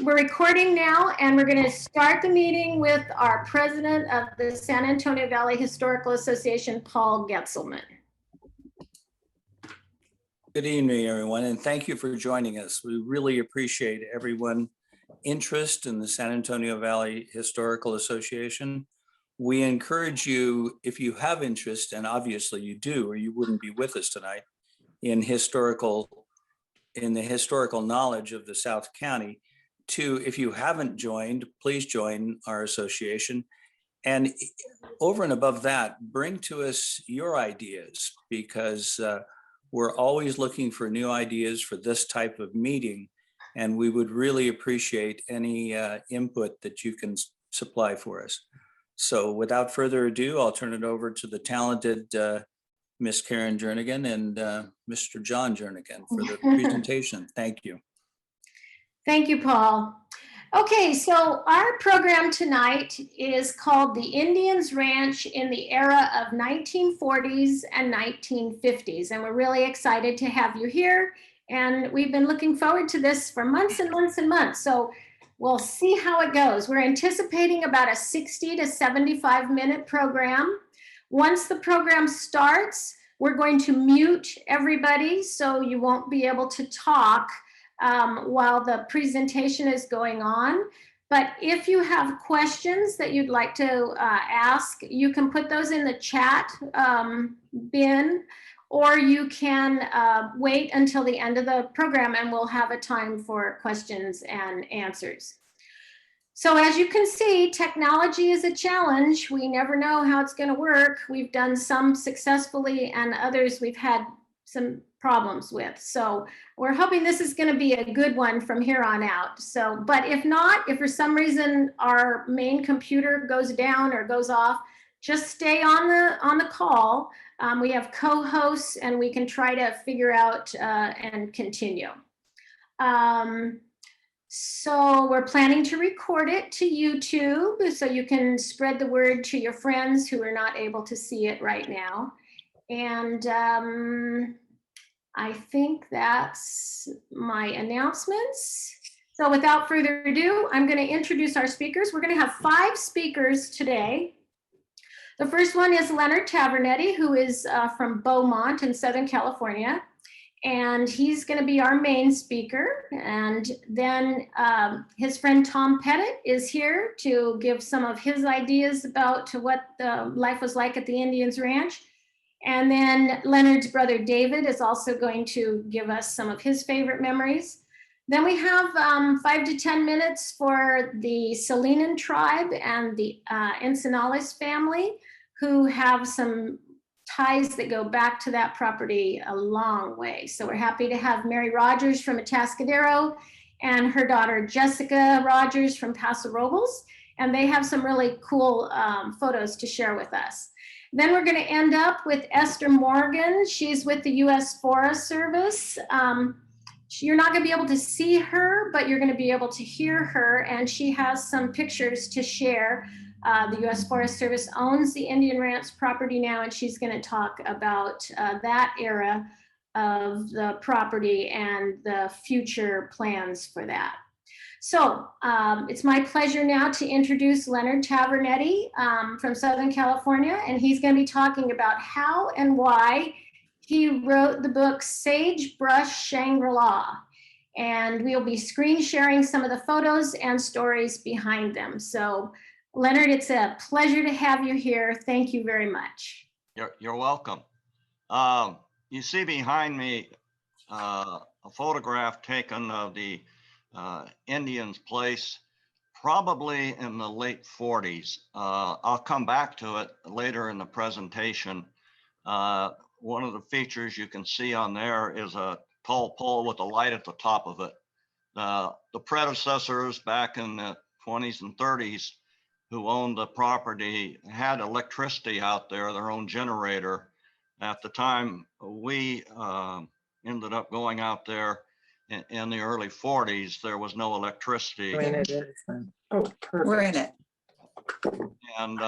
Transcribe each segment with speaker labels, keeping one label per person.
Speaker 1: We're recording now, and we're going to start the meeting with our president of the San Antonio Valley Historical Association, Paul Getzelman.
Speaker 2: Good evening, everyone, and thank you for joining us. We really appreciate everyone's interest in the San Antonio Valley Historical Association. We encourage you, if you have interest, and obviously you do, or you wouldn't be with us tonight, in the historical knowledge of the South County, to, if you haven't joined, please join our association. And over and above that, bring to us your ideas, because we're always looking for new ideas for this type of meeting. And we would really appreciate any input that you can supply for us. So without further ado, I'll turn it over to the talented Miss Karen Jernigan and Mr. John Jernigan for the presentation. Thank you.
Speaker 1: Thank you, Paul. Okay, so our program tonight is called The Indians Ranch in the Era of 1940s and 1950s. And we're really excited to have you here. And we've been looking forward to this for months and months and months. So we'll see how it goes. We're anticipating about a 60 to 75-minute program. Once the program starts, we're going to mute everybody so you won't be able to talk while the presentation is going on. But if you have questions that you'd like to ask, you can put those in the chat bin, or you can wait until the end of the program and we'll have a time for questions and answers. So as you can see, technology is a challenge. We never know how it's going to work. We've done some successfully and others we've had some problems with. So we're hoping this is going to be a good one from here on out. So, but if not, if for some reason our main computer goes down or goes off, just stay on the call. We have co-hosts and we can try to figure out and continue. So we're planning to record it to YouTube so you can spread the word to your friends who are not able to see it right now. And I think that's my announcements. So without further ado, I'm going to introduce our speakers. We're going to have 5 speakers today. The first one is Leonard Tavernetti, who is from Beaumont in Southern California. And he's going to be our main speaker. And then his friend Tom Pettitt is here to give some of his ideas about what the life was like at the Indians Ranch. And then Leonard's brother David is also going to give us some of his favorite memories. Then we have 5 to 10 minutes for the Salinan tribe and the Encinales family, who have some ties that go back to that property a long way. So we're happy to have Mary Rodgers from Atascadero and her daughter Jessica Rodgers from Paso Robles. And they have some really cool photos to share with us. Then we're going to end up with Esther Morgan. She's with the US Forest Service. You're not going to be able to see her, but you're going to be able to hear her. And she has some pictures to share. The US Forest Service owns the Indian Ranch property now, and she's going to talk about that era of the property and the future plans for that. So it's my pleasure now to introduce Leonard Tavernetti from Southern California, and he's going to be talking about how and why he wrote the book Sagebrush Shangri-la. And we'll be screen sharing some of the photos and stories behind them. So Leonard, it's a pleasure to have you here. Thank you very much.
Speaker 3: You're welcome. You see behind me a photograph taken of the Indians' place, probably in the late 40s. I'll come back to it later in the presentation. One of the features you can see on there is a tall pole with a light at the top of it. The predecessors back in the 20s and 30s who owned the property had electricity out there, their own generator. At the time we ended up going out there in the early 40s, there was no electricity.
Speaker 4: Oh, perfect. We're in it.
Speaker 3: And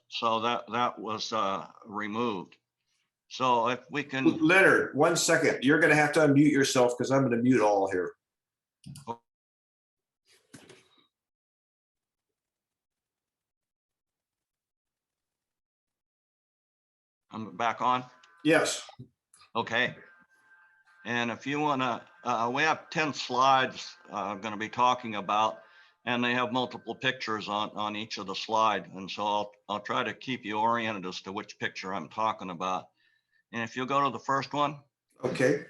Speaker 3: so that was removed. So if we can.
Speaker 5: Leonard, 1 second. You're going to have to unmute yourself because I'm going to mute all here.
Speaker 3: I'm back on.
Speaker 5: Yes.
Speaker 3: Okay. And if you want to, we have 10 slides I'm going to be talking about, and they have multiple pictures on each of the slide. And so I'll try to keep you oriented as to which picture I'm talking about. And if you go to the first one.
Speaker 5: Okay.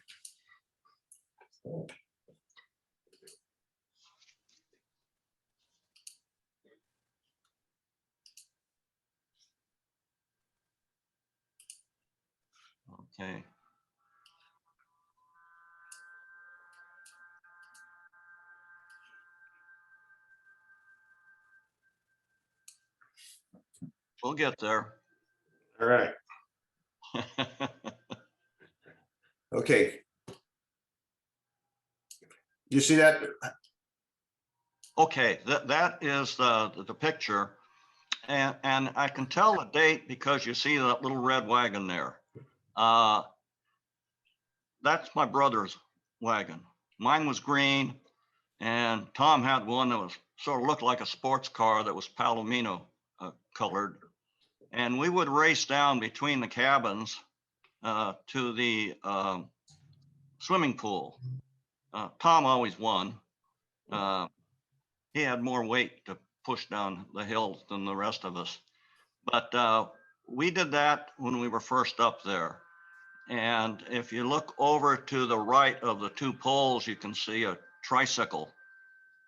Speaker 3: Okay. We'll get there.
Speaker 5: All right. Okay. You see that?
Speaker 3: Okay, that is the picture. And I can tell the date because you see that little red wagon there. That's my brother's wagon. Mine was green, and Tom had one that was sort of looked like a sports car that was Palomino colored. And we would race down between the cabins to the swimming pool. Tom always won. He had more weight to push down the hill than the rest of us. But we did that when we were first up there. And if you look over to the right of the two poles, you can see a tricycle.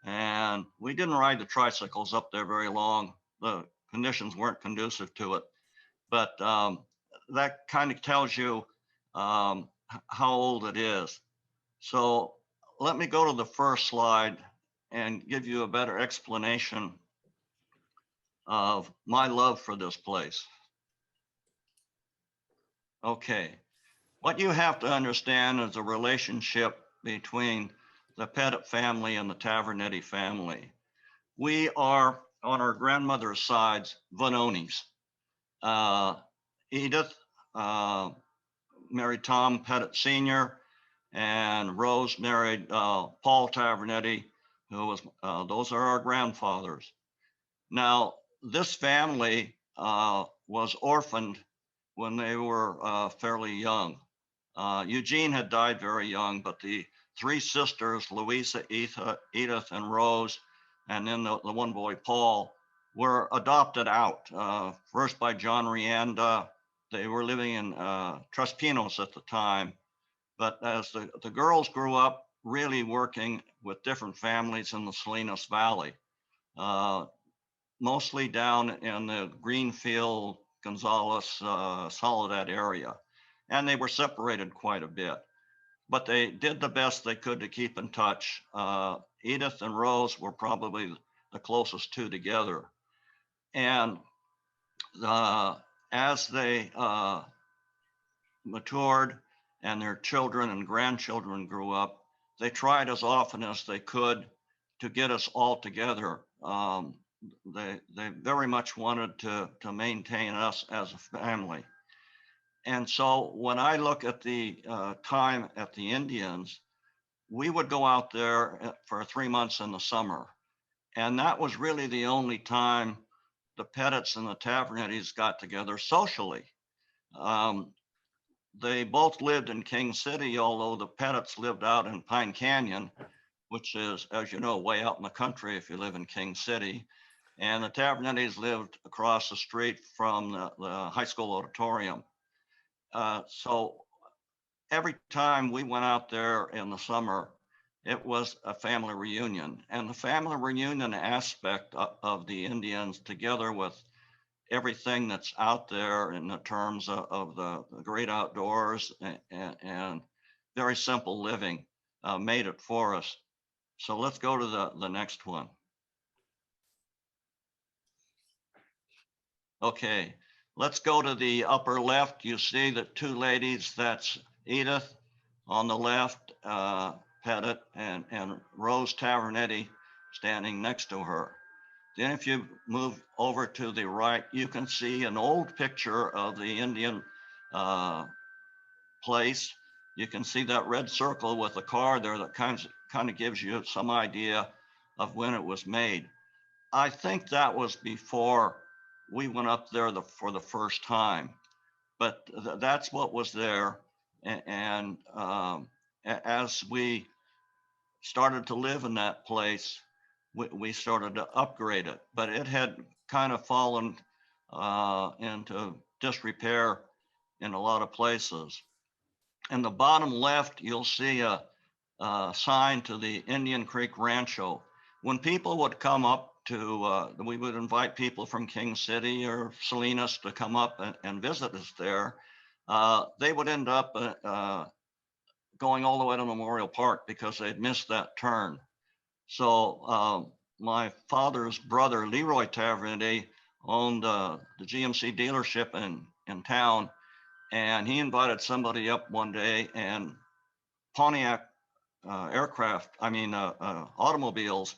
Speaker 3: And we didn't ride the tricycles up there very long. The conditions weren't conducive to it. But that kind of tells you how old it is. So let me go to the first slide and give you a better explanation of my love for this place. Okay, what you have to understand is the relationship between the Pettitt family and the Tavernetti family. We are, on our grandmother's sides, Venonis. Edith married Tom Pettitt Sr., and Rose married Paul Tavernetti, who was, those are our grandfathers. Now, this family was orphaned when they were fairly young. Eugene had died very young, but the three sisters, Louisa, Edith, and Rose, and then the one boy, Paul, were adopted out, first by John Rianda. They were living in Tres Pinos at the time. But as the girls grew up, really working with different families in the Salinas Valley, mostly down in the Greenfield, Gonzales, Soledad area. And they were separated quite a bit, but they did the best they could to keep in touch. Edith and Rose were probably the closest two together. And as they matured and their children and grandchildren grew up, they tried as often as they could to get us all together. They very much wanted to maintain us as a family. And so when I look at the time at the Indians, we would go out there for 3 months in the summer. And that was really the only time the Pettits and the Tavernettis got together socially. They both lived in King City, although the Pettits lived out in Pine Canyon, which is, as you know, way out in the country if you live in King City. And the Tavernettis lived across the street from the high school auditorium. So every time we went out there in the summer, it was a family reunion. And the family reunion aspect of the Indians, together with everything that's out there in the terms of the great outdoors and very simple living, made it for us. So let's go to the next one. Okay, let's go to the upper left. You see the two ladies, that's Edith on the left, Pettitt, and Rose Tavernetti standing next to her. Then if you move over to the right, you can see an old picture of the Indian place. You can see that red circle with the car there that kind of gives you some idea of when it was made. I think that was before we went up there for the first time. but that's what was there. And as we started to live in that place, we started to upgrade it, but it had kind of fallen into disrepair in a lot of places. In the bottom left, you'll see a sign to the Indian Creek Rancho. When people would come up to, we would invite people from King City or Salinas to come up and visit us there. They would end up going all the way to Memorial Park because they'd missed that turn. So my father's brother, Leroy Tavernetti, owned the GMC dealership in town. And he invited somebody up one day, and Pontiac automobiles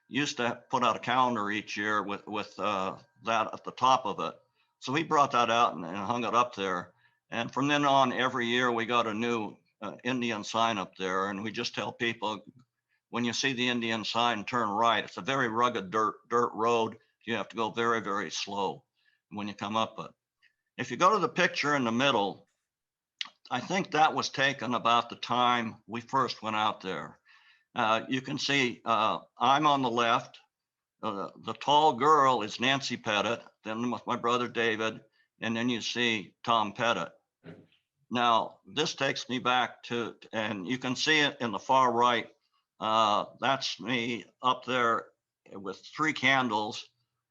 Speaker 3: used to put out a calendar each year with that at the top of it. So he brought that out and hung it up there. And from then on, every year we got a new Indian sign up there. And we just tell people, when you see the Indian sign, turn right. It's a very rugged dirt road. You have to go very, very slow when you come up it. If you go to the picture in the middle, I think that was taken about the time we first went out there. You can see I'm on the left. The tall girl is Nancy Pettitt, then with my brother David, and then you see Tom Pettitt. Now, this takes me back to, and you can see it in the far right. That's me up there with 3 candles.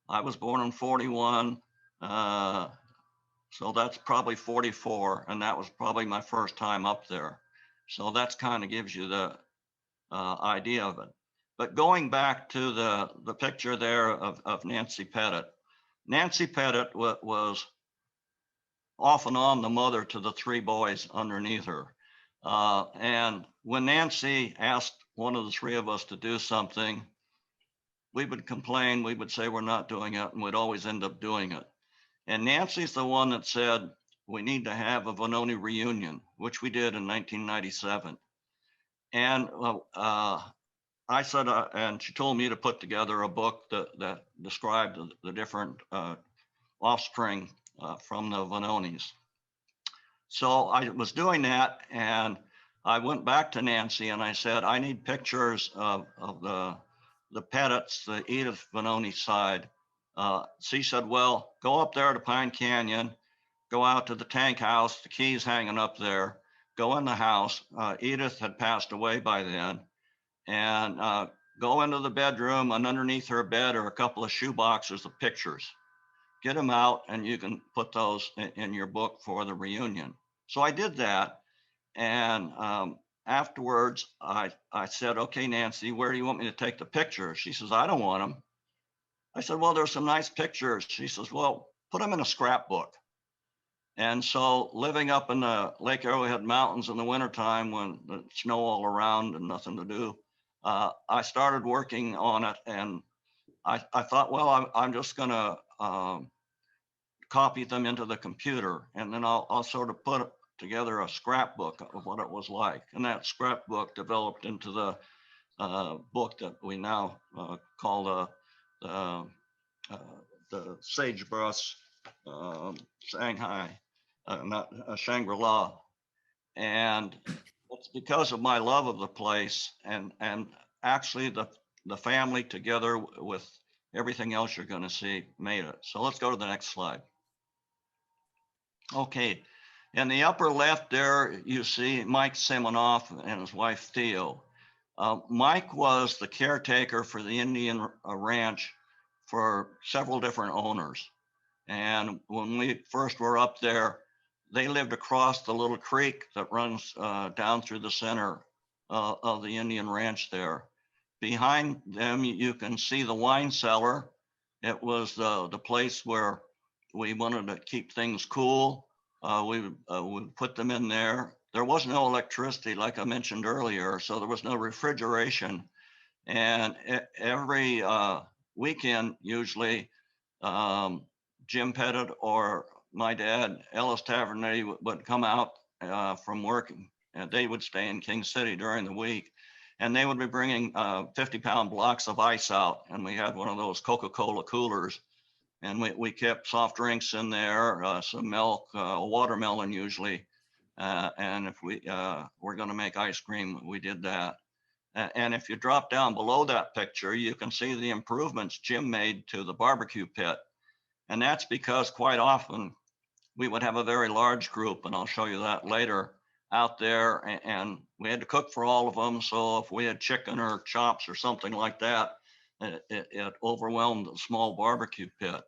Speaker 3: I was born in 41. So that's probably 44, and that was probably my first time up there. So that's kind of gives you the idea of it. But going back to the picture there of Nancy Pettitt. Nancy Pettitt was off and on the mother to the 3 boys underneath her. And when Nancy asked one of the 3 of us to do something, we would complain, we would say we're not doing it, and we'd always end up doing it. And Nancy's the one that said, we need to have a Finoni reunion, which we did in 1997. And I said, and she told me to put together a book that described the different offspring from the Finonis. So I was doing that, and I went back to Nancy and I said, I need pictures of the Pettitts, the Edith Finoni side. She said, well, go up there to Pine Canyon, go out to the tank house, the key's hanging up there, go in the house. Edith had passed away by then, and go into the bedroom, and underneath her bed are a couple of shoe boxes of pictures. Get them out, and you can put those in your book for the reunion. So I did that, and afterwards I said, okay, Nancy, where do you want me to take the pictures? She says, I don't want them. I said, well, there's some nice pictures. She says, well, put them in a scrapbook. And so living up in the Lake Arrowhead Mountains in the wintertime when the snow all around and nothing to do, I started working on it. And I thought, well, I'm just going to copy them into the computer. And then I'll sort of put together a scrapbook of what it was like. And that scrapbook developed into the book that we now call the Sagebrush Shangri-La. And it's because of my love of the place and actually the family together with everything else you're going to see made it. So let's go to the next slide. Okay, in the upper left there, you see Mike Simonoff and his wife Theo. Mike was the caretaker for the Indian ranch for several different owners. And when we first were up there, they lived across the little creek that runs down through the center of the Indian ranch there. Behind them, you can see the wine cellar. It was the place where we wanted to keep things cool. We would put them in there. There was no electricity, like I mentioned earlier, so there was no refrigeration. And every weekend, usually, Jim Pettitt or my dad, Ellis Tavernetti, would come out from work, and they would stay in King City during the week. And they would be bringing 50-pound blocks of ice out. And we had one of those Coca-Cola coolers. And we kept soft drinks in there, some milk, watermelon usually. And if we were going to make ice cream, we did that. And if you drop down below that picture, you can see the improvements Jim made to the barbecue pit. And that's because quite often we would have a very large group, and I'll show you that later, out there, and we had to cook for all of them. So if we had chicken or chops or something like that, it overwhelmed the small barbecue pit.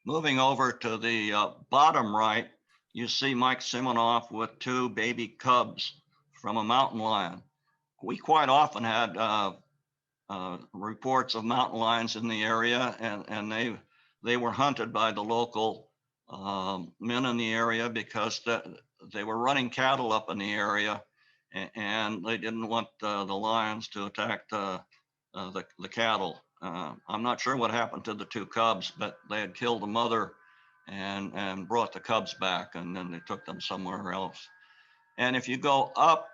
Speaker 3: Moving over to the bottom right, you see Mike Simonoff with 2 baby cubs from a mountain lion. We quite often had reports of mountain lions in the area, and they were hunted by the local men in the area because they were running cattle up in the area, and they didn't want the lions to attack the cattle. I'm not sure what happened to the 2 cubs, but they had killed the mother and brought the cubs back, and then they took them somewhere else. And if you go up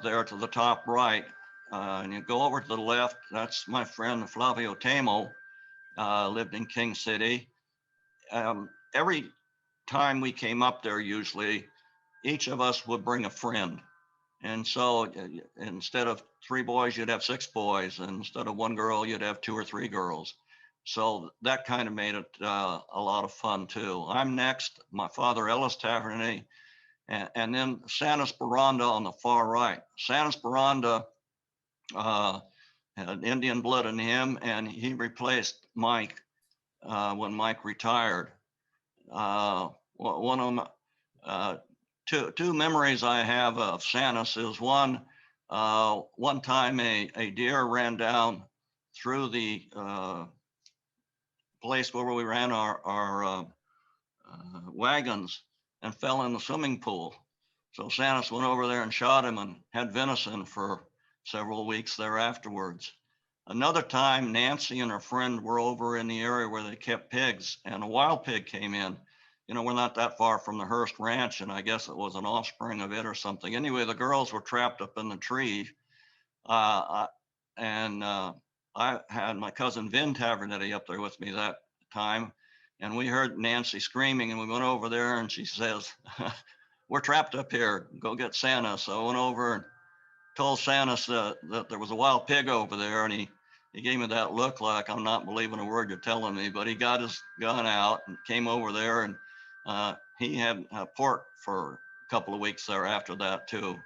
Speaker 3: there to the top right, and you go over to the left, that's my friend Flavio Tamo, lived in King City. Every time we came up there, usually, each of us would bring a friend. And so instead of 3 boys, you'd have 6 boys. And instead of 1 girl, you'd have 2 or 3 girls. So that kind of made it a lot of fun too. I'm next, my father, Ellis Tavernetti, and then Santa Esperanza on the far right. Santa Esperanza had Indian blood in him, and he replaced Mike when Mike retired. One of them, two memories I have of Santa's is one time a deer ran down through the place where we ran our wagons and fell in the swimming pool. So Santa's went over there and shot him and had venison for several weeks there afterwards. Another time, Nancy and her friend were over in the area where they kept pigs, and a wild pig came in. You know, we're not that far from the Hearst Ranch, and I guess it was an offspring of it or something. Anyway, the girls were trapped up in the tree, and I had my cousin Vin Tavernetti up there with me that time, and we heard Nancy screaming, and we went over there, and she says, "We're trapped up here. Go get Santa." So I went over and told Santa that there was a wild pig over there, and he gave me that look like I'm not believing a word you're telling me, but he got his gun out and came over there, and he had pork for a couple of weeks there after that too.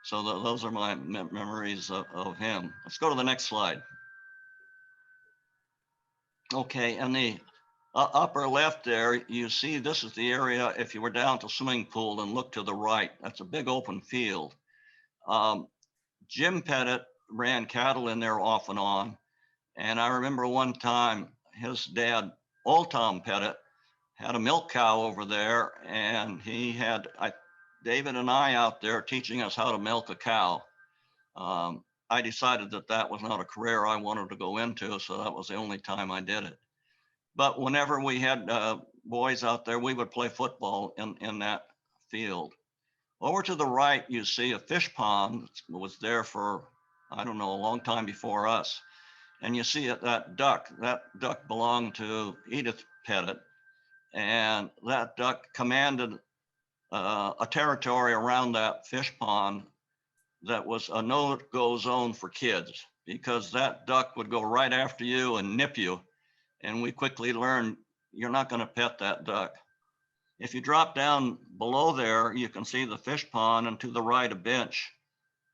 Speaker 3: So those are my memories of him. Let's go to the next slide. Okay, and the upper left there, you see this is the area, if you were down to the swimming pool and look to the right, that's a big open field. Jim Pettitt ran cattle in there off and on. And I remember one time his dad, old Tom Pettitt, had a milk cow over there, and he had David and I out there teaching us how to milk a cow. I decided that was not a career I wanted to go into, so that was the only time I did it. But whenever we had boys out there, we would play football in that field. Over to the right, you see a fish pond that was there for, I don't know, a long time before us. And you see that duck belonged to Edith Pettitt. And that duck commanded a territory around that fish pond that was a no-go zone for kids, because that duck would go right after you and nip you. And we quickly learned, you're not going to pet that duck. If you drop down below there, you can see the fish pond, and to the right, a bench,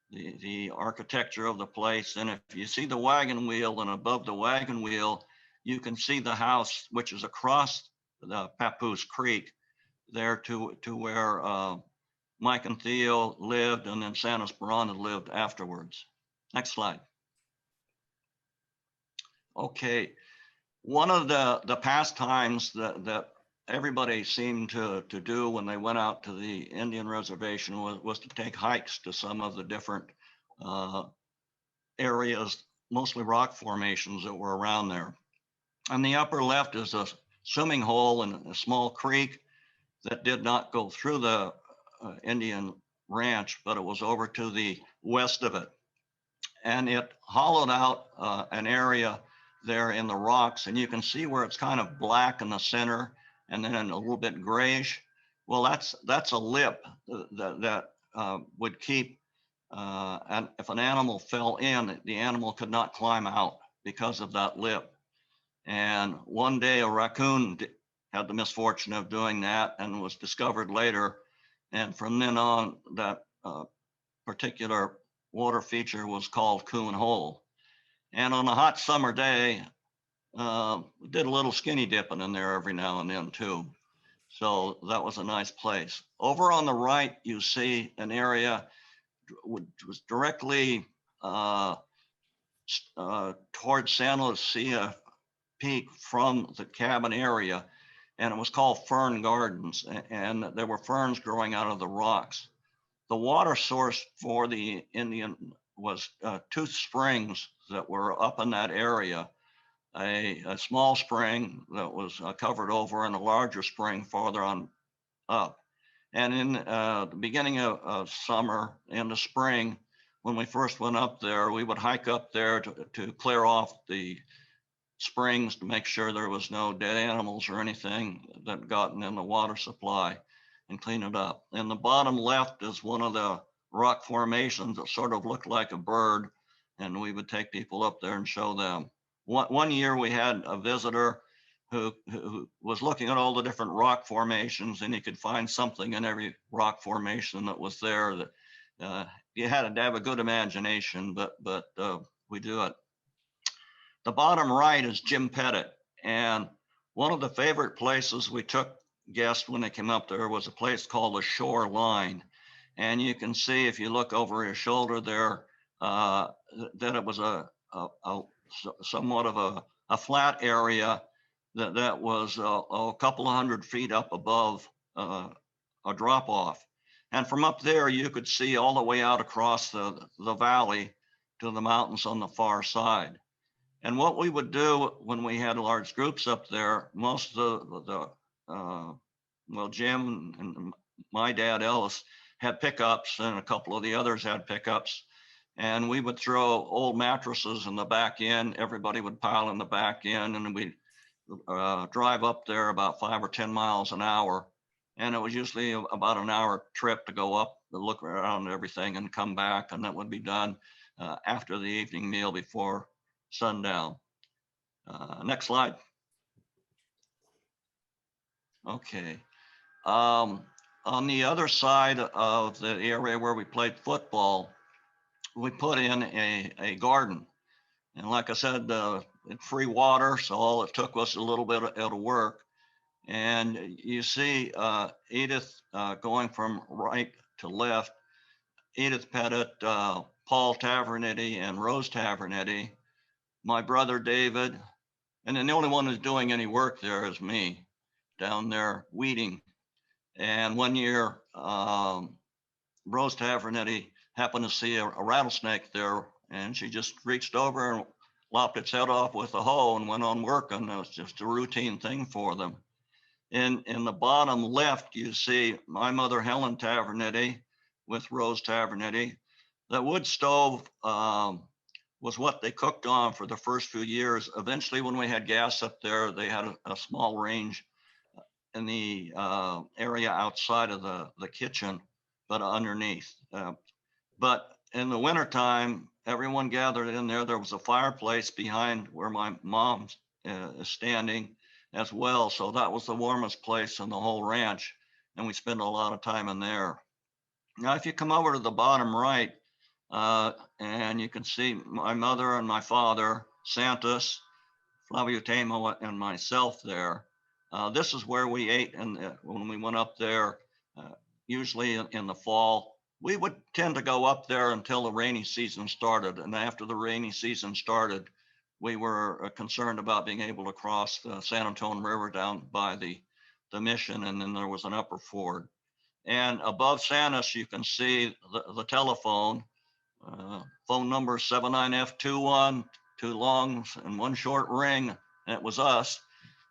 Speaker 3: the architecture of the place. And if you see the wagon wheel, and above the wagon wheel, you can see the house, which is across the Papoose Creek there to where Mike and Theo lived, and then Santa Esperanza lived afterwards. Next slide. Okay, one of the pastimes that everybody seemed to do when they went out to the Indian reservation was to take hikes to some of the different areas, mostly rock formations that were around there. On the upper left is a swimming hole in a small creek that did not go through the Indian ranch, but it was over to the west of it. And it hollowed out an area there in the rocks, and you can see where it's kind of black in the center and then a little bit grayish. Well, that's a lip that would keep, and if an animal fell in, the animal could not climb out because of that lip. And one day a raccoon had the misfortune of doing that and was discovered later. And from then on, that particular water feature was called Coon Hole. And on a hot summer day, we did a little skinny dipping in there every now and then too. So that was a nice place. Over on the right, you see an area which was directly towards San Lucia Peak from the cabin area, and it was called Fern Gardens, and there were ferns growing out of the rocks. The water source for the Indian was two springs that were up in that area, a small spring that was covered over and a larger spring farther on up. And in the beginning of summer, in the spring, when we first went up there, we would hike up there to clear off the springs to make sure there was no dead animals or anything that gotten in the water supply and clean it up. In the bottom left is one of the rock formations that sort of looked like a bird, and we would take people up there and show them. One year we had a visitor who was looking at all the different rock formations, and he could find something in every rock formation that was there. That you had to have a good imagination, but we do it. The bottom right is Jim Pettitt, and one of the favorite places we took guests when they came up there was a place called the Shore Line. And you can see if you look over his shoulder there, that it was a somewhat of a flat area that was a couple of 100 feet up above a drop off. And from up there, you could see all the way out across the valley to the mountains on the far side. And what we would do when we had large groups up there, most of well, Jim and my dad, Ellis, had pickups, and a couple of the others had pickups. And we would throw old mattresses in the back end. Everybody would pile in the back end, and we'd drive up there about 5 or 10 miles an hour. And it was usually about an hour trip to go up, to look around everything and come back. And that would be done after the evening meal before sundown. Next slide. Okay. On the other side of the area where we played football, we put in a garden. And like I said, free water, so all it took was a little bit of work. And you see Edith going from right to left, Edith Pettitt, Paul Tavernetti, and Rose Tavernetti, my brother David, and then the only one who's doing any work there is me down there weeding. And one year, Rose Tavernetti happened to see a rattlesnake there, and she just reached over and lopped its head off with a hoe and went on working. It was just a routine thing for them. In the bottom left, you see my mother, Helen Tavernetti, with Rose Tavernetti. The wood stove was what they cooked on for the first few years. Eventually, when we had gas up there, they had a small range in the area outside of the kitchen, but underneath. But in the wintertime, everyone gathered in there. There was a fireplace behind where my mom is standing as well. So that was the warmest place in the whole ranch. And we spent a lot of time in there. Now, if you come over to the bottom right, and you can see my mother and my father, Santos, Flavio Tamo, and myself there. This is where we ate when we went up there, usually in the fall. We would tend to go up there until the rainy season started. And after the rainy season started, we were concerned about being able to cross the San Antonio River down by the mission, and then there was an upper ford. And above Santos, you can see the telephone. Phone number 79F21, 2 longs and 1 short ring. And it was us,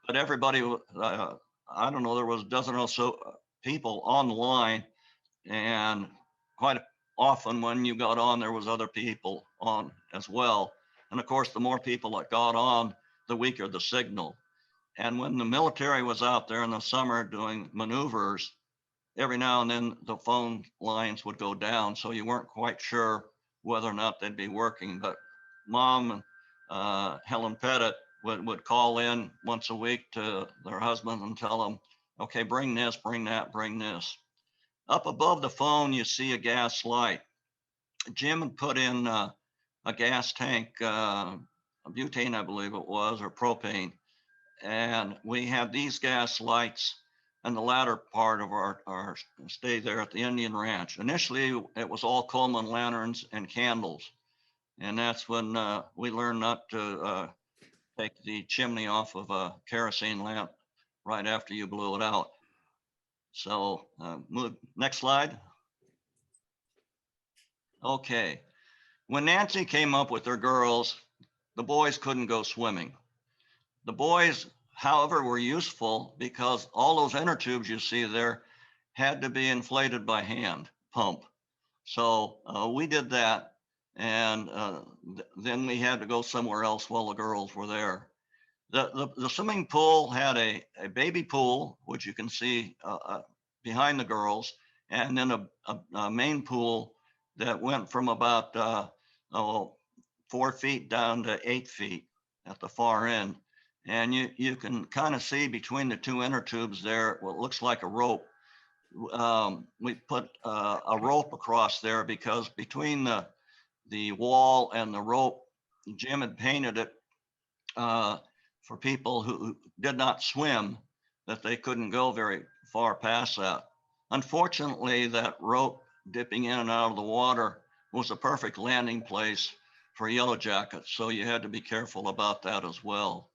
Speaker 3: but everybody, I don't know, there was a dozen or so people on the line, and quite often when you got on, there was other people on as well. And of course, the more people that got on, the weaker the signal. And when the military was out there in the summer doing maneuvers, every now and then the phone lines would go down. So you weren't quite sure whether or not they'd be working. But Mom, Helen Pettitt, would call in once a week to their husband and tell them, okay, bring this, bring that, bring this. Up above the phone, you see a gas light. Jim had put in a gas tank, butane, I believe it was, or propane. And we had these gas lights in the latter part of our stay there at the Indian Ranch. Initially, it was all Coleman lanterns and candles. And that's when we learned not to take the chimney off of a kerosene lamp right after you blew it out. So next slide. Okay. When Nancy came up with her girls, the boys couldn't go swimming. The boys, however, were useful because all those inner tubes you see there had to be inflated by hand pump. So we did that. And then we had to go somewhere else while the girls were there. The swimming pool had a baby pool, which you can see behind the girls, and then a main pool that went from about 4 feet down to 8 feet at the far end. And you can kind of see between the two inner tubes there what looks like a rope. We put a rope across there because between the wall and the rope, Jim had painted it for people who did not swim, that they couldn't go very far past that. Unfortunately, that rope dipping in and out of the water was a perfect landing place for yellow jackets, so you had to be careful about that as well.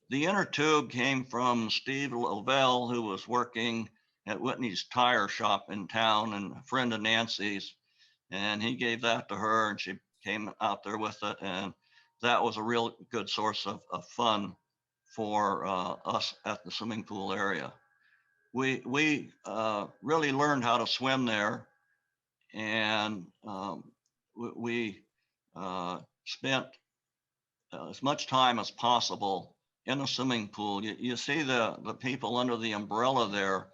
Speaker 3: The inner tube came from Steve Lovell, who was working at Whitney's tire shop in town and a friend of Nancy's, and he gave that to her and she came out there with it, and that was a real good source of fun for us at the swimming pool area. We really learned how to swim there, and we spent as much time as possible in a swimming pool. You see the people under the umbrella there.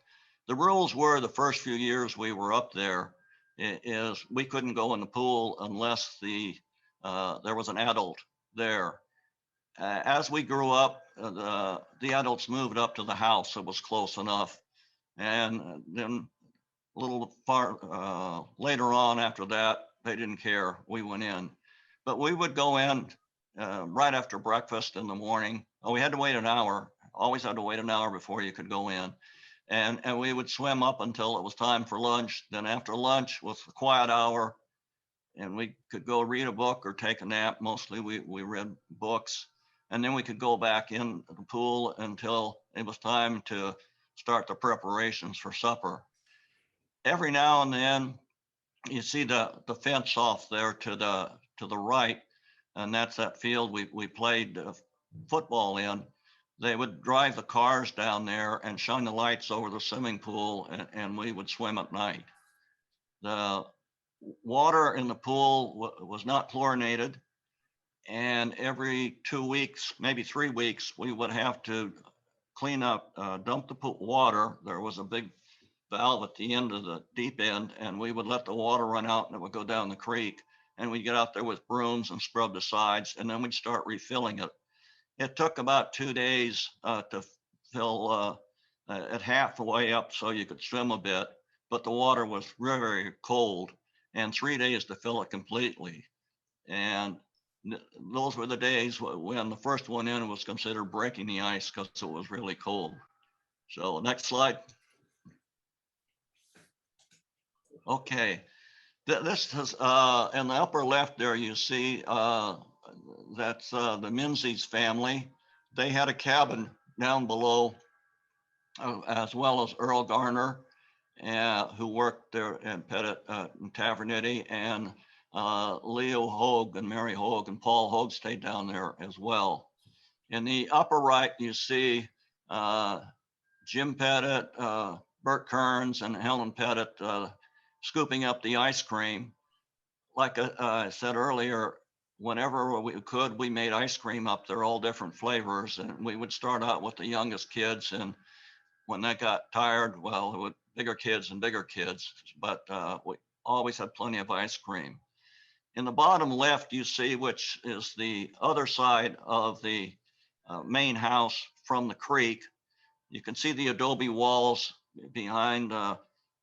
Speaker 3: The rules were the first few years we were up there is we couldn't go in the pool unless there was an adult there. As we grew up, the adults moved up to the house. It was close enough. And then a little far later on after that, they didn't care. We went in. But we would go in right after breakfast in the morning. Oh, we had to wait an hour. Always had to wait an hour before you could go in. And we would swim up until it was time for lunch. Then after lunch was a quiet hour, and we could go read a book or take a nap. Mostly we read books. And then we could go back in the pool until it was time to start the preparations for supper. Every now and then you see the fence off there to the right, and that's that field we played football in. They would drive the cars down there and shine the lights over the swimming pool, and we would swim at night. The water in the pool was not chlorinated, and every 2 weeks, maybe 3 weeks, we would have to clean up, dump the water. There was a big valve at the end of the deep end, and we would let the water run out and it would go down the creek, and we'd get out there with brooms and scrub the sides, and then we'd start refilling it. It took about 2 days to fill it half the way up so you could swim a bit, but the water was very, very cold, and 3 days to fill it completely. And those were the days when the first one in was considered breaking the ice because it was really cold. So next slide. Okay, this is in the upper left there, you see that's the Menzies family. They had a cabin down below, as well as Earl Garner, who worked there in Pettitt and Tavernetti, and Leo Hogue and Mary Hogue and Paul Hogue stayed down there as well. In the upper right, you see Jim Pettitt, Bert Kearns, and Helen Pettitt scooping up the ice cream. Like I said earlier, whenever we could, we made ice cream up there, all different flavors. And we would start out with the youngest kids. And when they got tired, well, it would bigger kids and bigger kids, but we always had plenty of ice cream. In the bottom left, you see, which is the other side of the main house from the creek. You can see the adobe walls behind.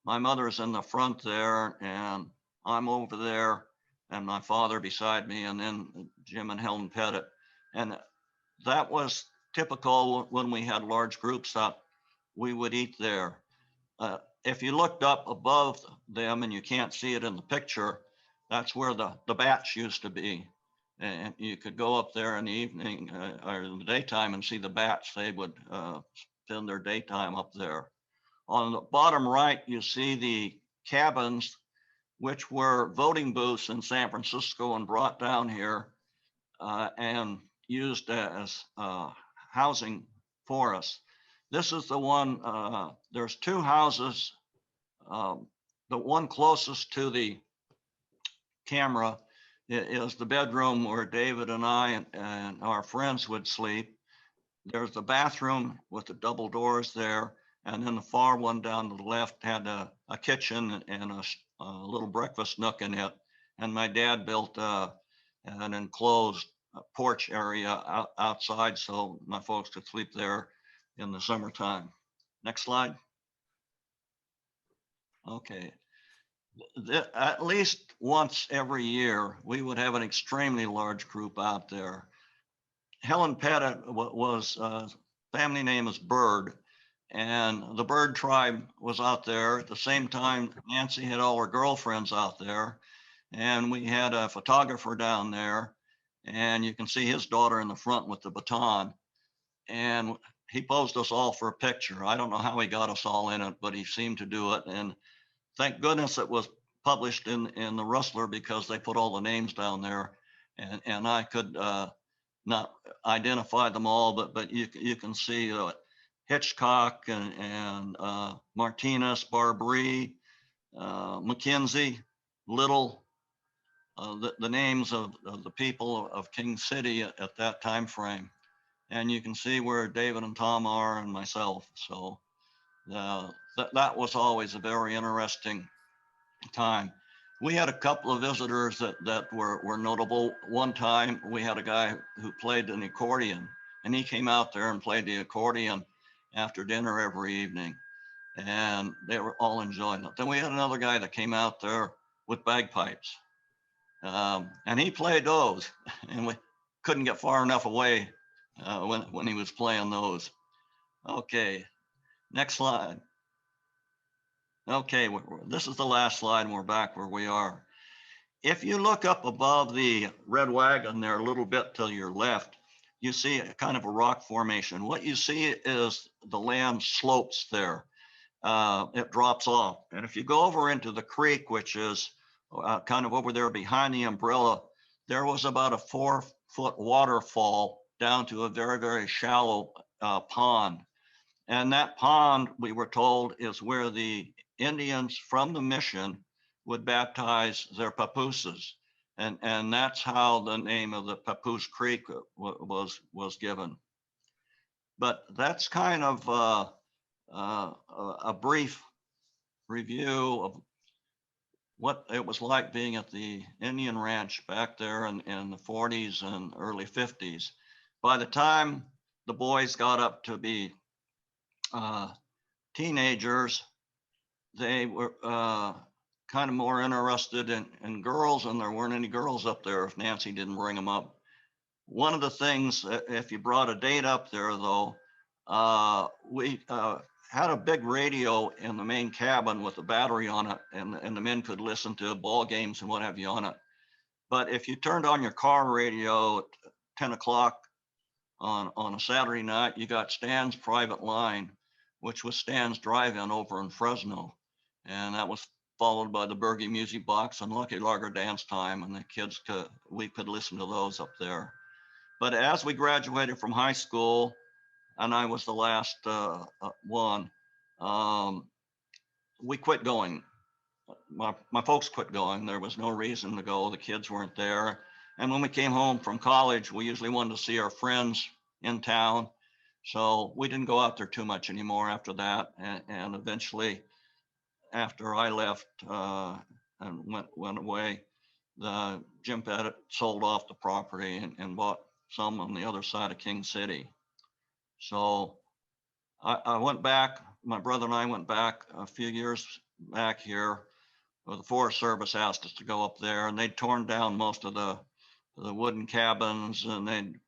Speaker 3: My mother's in the front there, and I'm over there, and my father beside me, and then Jim and Helen Pettitt. And that was typical when we had large groups up, we would eat there. If you looked up above them, and you can't see it in the picture, that's where the bats used to be. And you could go up there in the evening or in the daytime and see the bats. They would spend their daytime up there. On the bottom right, you see the cabins, which were voting booths in San Francisco and brought down here and used as housing for us. This is the one, there's two houses. The one closest to the camera is the bedroom where David and I and our friends would sleep. There's the bathroom with the double doors there. And then the far one down to the left had a kitchen and a little breakfast nook in it. And my dad built an enclosed porch area outside so my folks could sleep there in the summertime. Next slide. Okay. At least once every year, we would have an extremely large group out there. Helen Pettitt was, family name is Bird, and the Bird tribe was out there. At the same time, Nancy had all her girlfriends out there, and we had a photographer down there, and you can see his daughter in the front with the baton, and he posed us all for a picture. I don't know how he got us all in it, but he seemed to do it, and thank goodness it was published in the Rustler because they put all the names down there, and I could not identify them all, but you can see Hitchcock and Martinez, Barbary, McKenzie, Little, the names of the people of King City at that time frame. And you can see where David and Tom are and myself. So that was always a very interesting time. We had a couple of visitors that were notable. One time we had a guy who played an accordion, and he came out there and played the accordion after dinner every evening, and they were all enjoying it. Then we had another guy that came out there with bagpipes, and he played those, and we couldn't get far enough away when he was playing those. Okay, next slide. Okay, this is the last slide, and we're back where we are. If you look up above the red wagon there a little bit to your left, you see a kind of a rock formation. What you see is the land slopes there. It drops off. And if you go over into the creek, which is kind of over there behind the umbrella, there was about a 4-foot waterfall down to a very, very shallow pond. And that pond, we were told, is where the Indians from the mission would baptize their papooses. And that's how the name of the Papoose Creek was given. But that's kind of a brief review of what it was like being at the Indian Ranch back there in the 40s and early 50s. By the time the boys got up to be teenagers, they were kind of more interested in girls, and there weren't any girls up there if Nancy didn't bring them up. One of the things, if you brought a date up there though, we had a big radio in the main cabin with a battery on it, and the men could listen to ball games and what have you on it. But if you turned on your car radio at 10 o'clock on a Saturday night, you got Stan's private line, which was Stan's drive-in over in Fresno. And that was followed by the Bergie Music Box and Lucky Lager Dance Time. And we could listen to those up there. But as we graduated from high school, and I was the last one, we quit going. My folks quit going. There was no reason to go. The kids weren't there. And when we came home from college, we usually wanted to see our friends in town. So we didn't go out there too much anymore after that. And eventually, after I left and went away, Jim Pettitt sold off the property and bought some on the other side of King City. So I went back, my brother and I went back a few years back here. The Forest Service asked us to go up there, and they'd torn down most of the wooden cabins, and they'd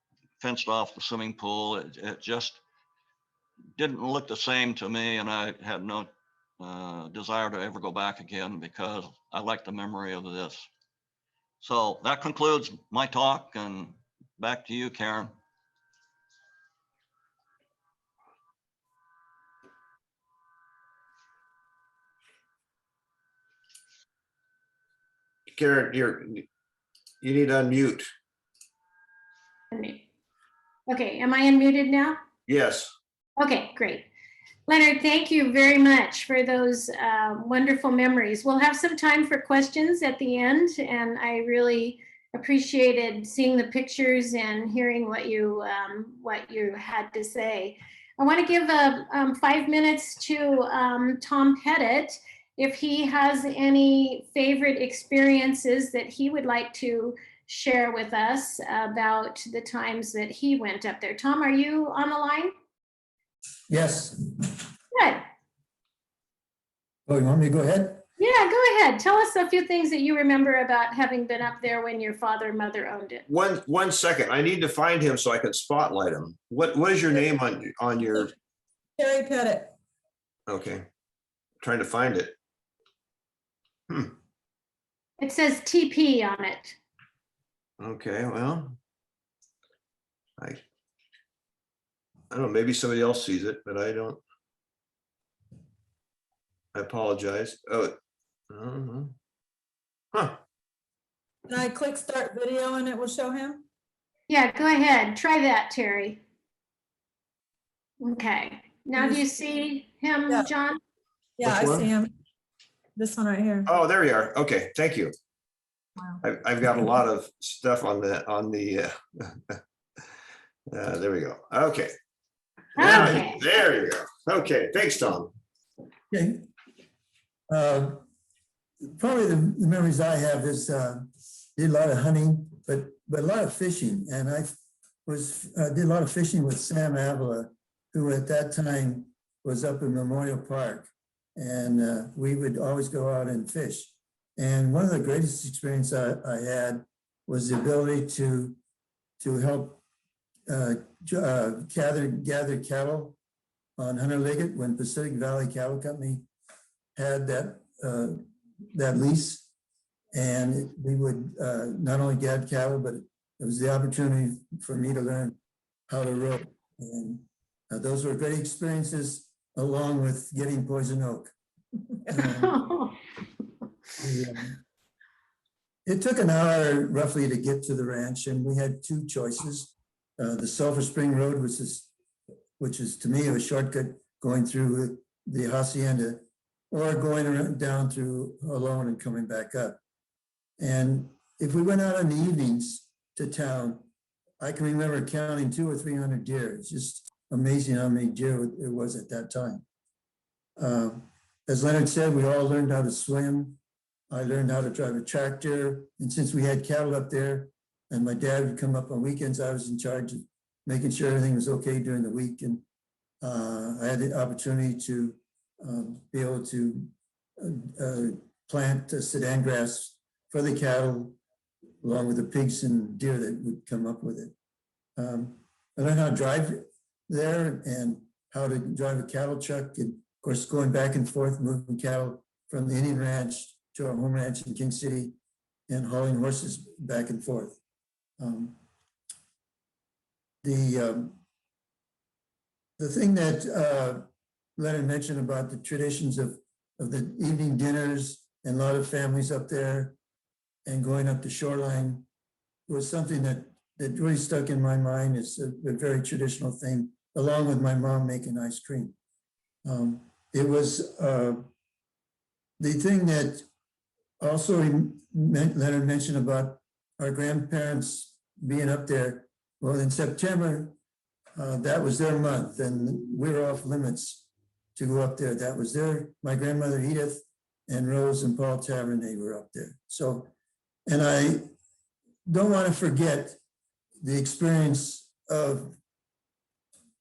Speaker 3: fenced off the swimming pool. It just didn't look the same to me, and I had no desire to ever go back again because I like the memory of this. So that concludes my talk, and back to you, Karen.
Speaker 5: Karen, you need to unmute.
Speaker 1: Okay, am I unmuted now?
Speaker 5: Yes.
Speaker 1: Okay, great. Leonard, thank you very much for those wonderful memories. We'll have some time for questions at the end, and I really appreciated seeing the pictures and hearing what you had to say. I want to give 5 minutes to Tom Pettitt if he has any favorite experiences that he would like to share with us about the times that he went up there. Tom, are you on the line?
Speaker 6: Yes.
Speaker 1: Good.
Speaker 6: Oh, you want me to go ahead?
Speaker 1: Yeah, go ahead. Tell us a few things that you remember about having been up there when your father and mother owned it.
Speaker 5: One second. I need to find him so I can spotlight him. What is your name on your?
Speaker 4: Terry Pettitt.
Speaker 5: Okay, trying to find it.
Speaker 1: It says TP on it.
Speaker 5: Okay, well, I don't know, maybe somebody else sees it, but I don't. I apologize. Oh, huh.
Speaker 4: Can I click start video and it will show him?
Speaker 1: Yeah, go ahead. Try that, Terry. Okay. Now do you see him,
Speaker 4: Yeah.
Speaker 1: John?
Speaker 4: Yeah,
Speaker 5: Which
Speaker 4: I
Speaker 5: one?
Speaker 4: see him. This one right here.
Speaker 5: Oh, there you are. Okay, thank you.
Speaker 4: Wow.
Speaker 5: I've got a lot of stuff on the there we go. Okay. Now,
Speaker 1: Okay.
Speaker 5: there you go. Okay, thanks, Tom.
Speaker 6: Okay. Probably the memories I have is did a lot of hunting, but a lot of fishing. And I did a lot of fishing with Sam Avila, who at that time was up in Memorial Park. And we would always go out and fish. And one of the greatest experience I had was the ability to help gather cattle on Hunter Liggett when Pacific Valley Cattle Company had that lease. And we would not only gather cattle, but it was the opportunity for me to learn how to rope. And those were great experiences, along with getting poison oak. It took an hour roughly to get to the ranch, and we had two choices. The Sulphur Spring Road, which is to me a shortcut going through the hacienda, or going down through Alone and coming back up. And if we went out in the evenings to town, I can remember counting 200 or 300 deer. It's just amazing how many deer it was at that time. As Leonard said, we all learned how to swim. I learned how to drive a tractor. And since we had cattle up there and my dad would come up on weekends, I was in charge of making sure everything was okay during the week. And I had the opportunity to be able to plant sedan grass for the cattle, along with the pigs and deer that would come up with it. I learned how to drive there and how to drive a cattle truck, and of course, going back and forth, moving cattle from the Indian ranch to our home ranch in King City and hauling horses back and forth. The thing that Leonard mentioned about the traditions of the evening dinners and a lot of families up there and going up the shoreline was something that really stuck in my mind. It's a very traditional thing, along with my mom making ice cream. It was the thing that also Leonard mentioned about our grandparents being up there. Well, in September, that was their month, and we were off limits to go up there. That was my grandmother Edith and Rose and Paul Tavernetti were up there. So, and I don't want to forget the experience of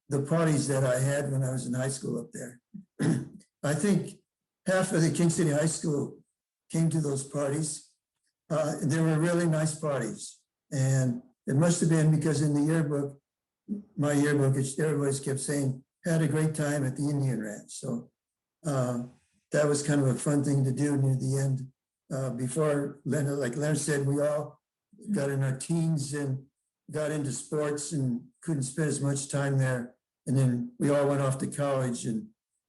Speaker 6: the parties that I had when I was in high school up there. I think half of the King City High School came to those parties. They were really nice parties. And it must have been because in the yearbook, my yearbook, everybody kept saying, had a great time at the Indian Ranch. So that was kind of a fun thing to do near the end. Before Leonard, like Leonard said, we all got in our teens and got into sports and couldn't spend as much time there. And then we all went off to college, and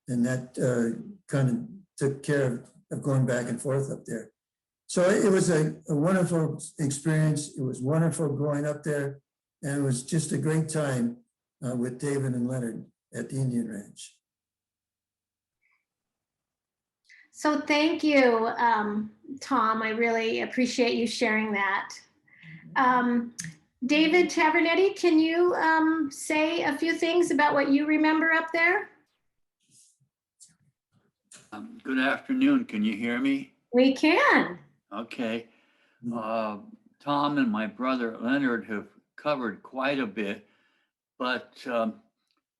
Speaker 6: that kind of took care of going back and forth up there. So it was a wonderful experience. It was wonderful growing up there, and it was just a great time with David and Leonard at the Indian Ranch.
Speaker 1: So thank you, Tom. I really appreciate you sharing that. David Tavernetti, can you say a few things about what you remember up there?
Speaker 7: Good afternoon. Can you hear me?
Speaker 1: We can.
Speaker 7: Okay. Tom and my brother Leonard have covered quite a bit, but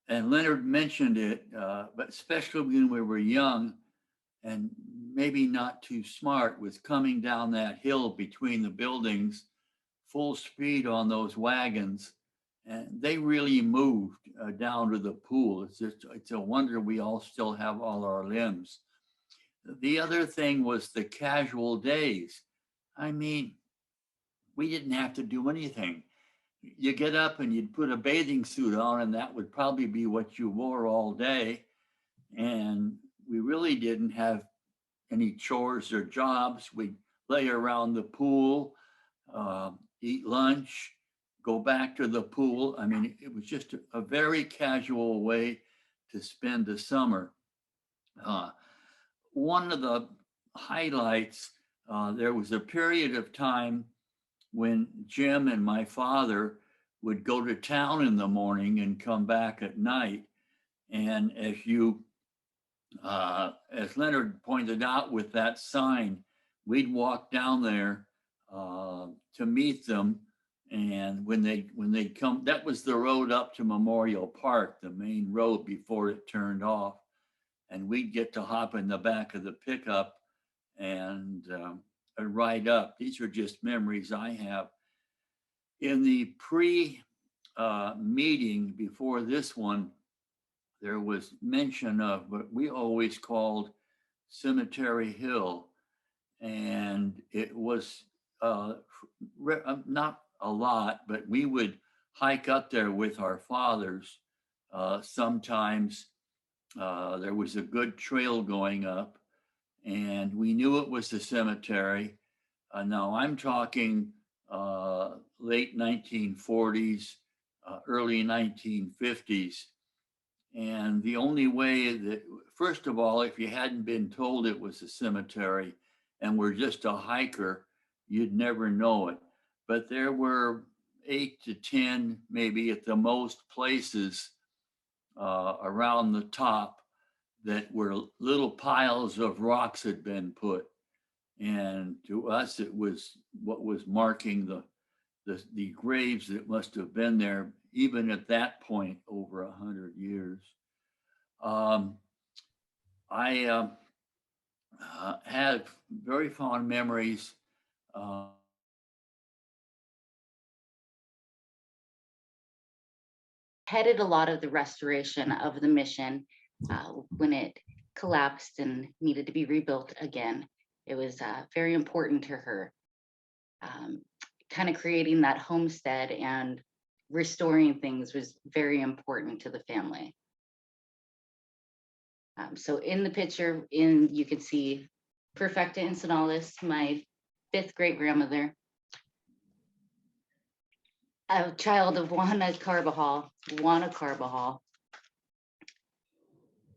Speaker 7: and Leonard mentioned it, but especially when we were young and maybe not too smart, was coming down that hill between the buildings full speed on those wagons, and they really moved down to the pool. It's a wonder we all still have all our limbs. The other thing was the casual days. I mean, we didn't have to do anything. You get up and you'd put a bathing suit on, and that would probably be what you wore all day. And we really didn't have any chores or jobs. We'd lay around the pool, eat lunch, go back to the pool. I mean, it was just a very casual way to spend the summer. One of the highlights, there was a period of time when Jim and my father would go to town in the morning and come back at night. And as Leonard pointed out with that sign, we'd walk down there to meet them. And when they'd come, that was the road up to Memorial Park, the main road before it turned off. And we'd get to hop in the back of the pickup and ride up. These are just memories I have. In the meeting before this one, there was mention of what we always called Cemetery Hill. And it was not a lot, but we would hike up there with our fathers. Sometimes there was a good trail going up, and we knew it was the cemetery. Now I'm talking late 1940s, early 1950s. And the only way that, first of all, if you hadn't been told it was a cemetery and were just a hiker, you'd never know it. But there were 8 to 10, maybe at the most, places around the top that were little piles of rocks had been put. And to us, it was what was marking the graves that must have been there, even at that point, over 100 years. I have very fond memories.
Speaker 8: Headed a lot of the restoration of the mission when it collapsed and needed to be rebuilt again. It was very important to her. Kind of creating that homestead and restoring things was very important to the family. So in the picture, you can see Perfecta Encinales, my 5th great grandmother, a child of Juana Carbajal,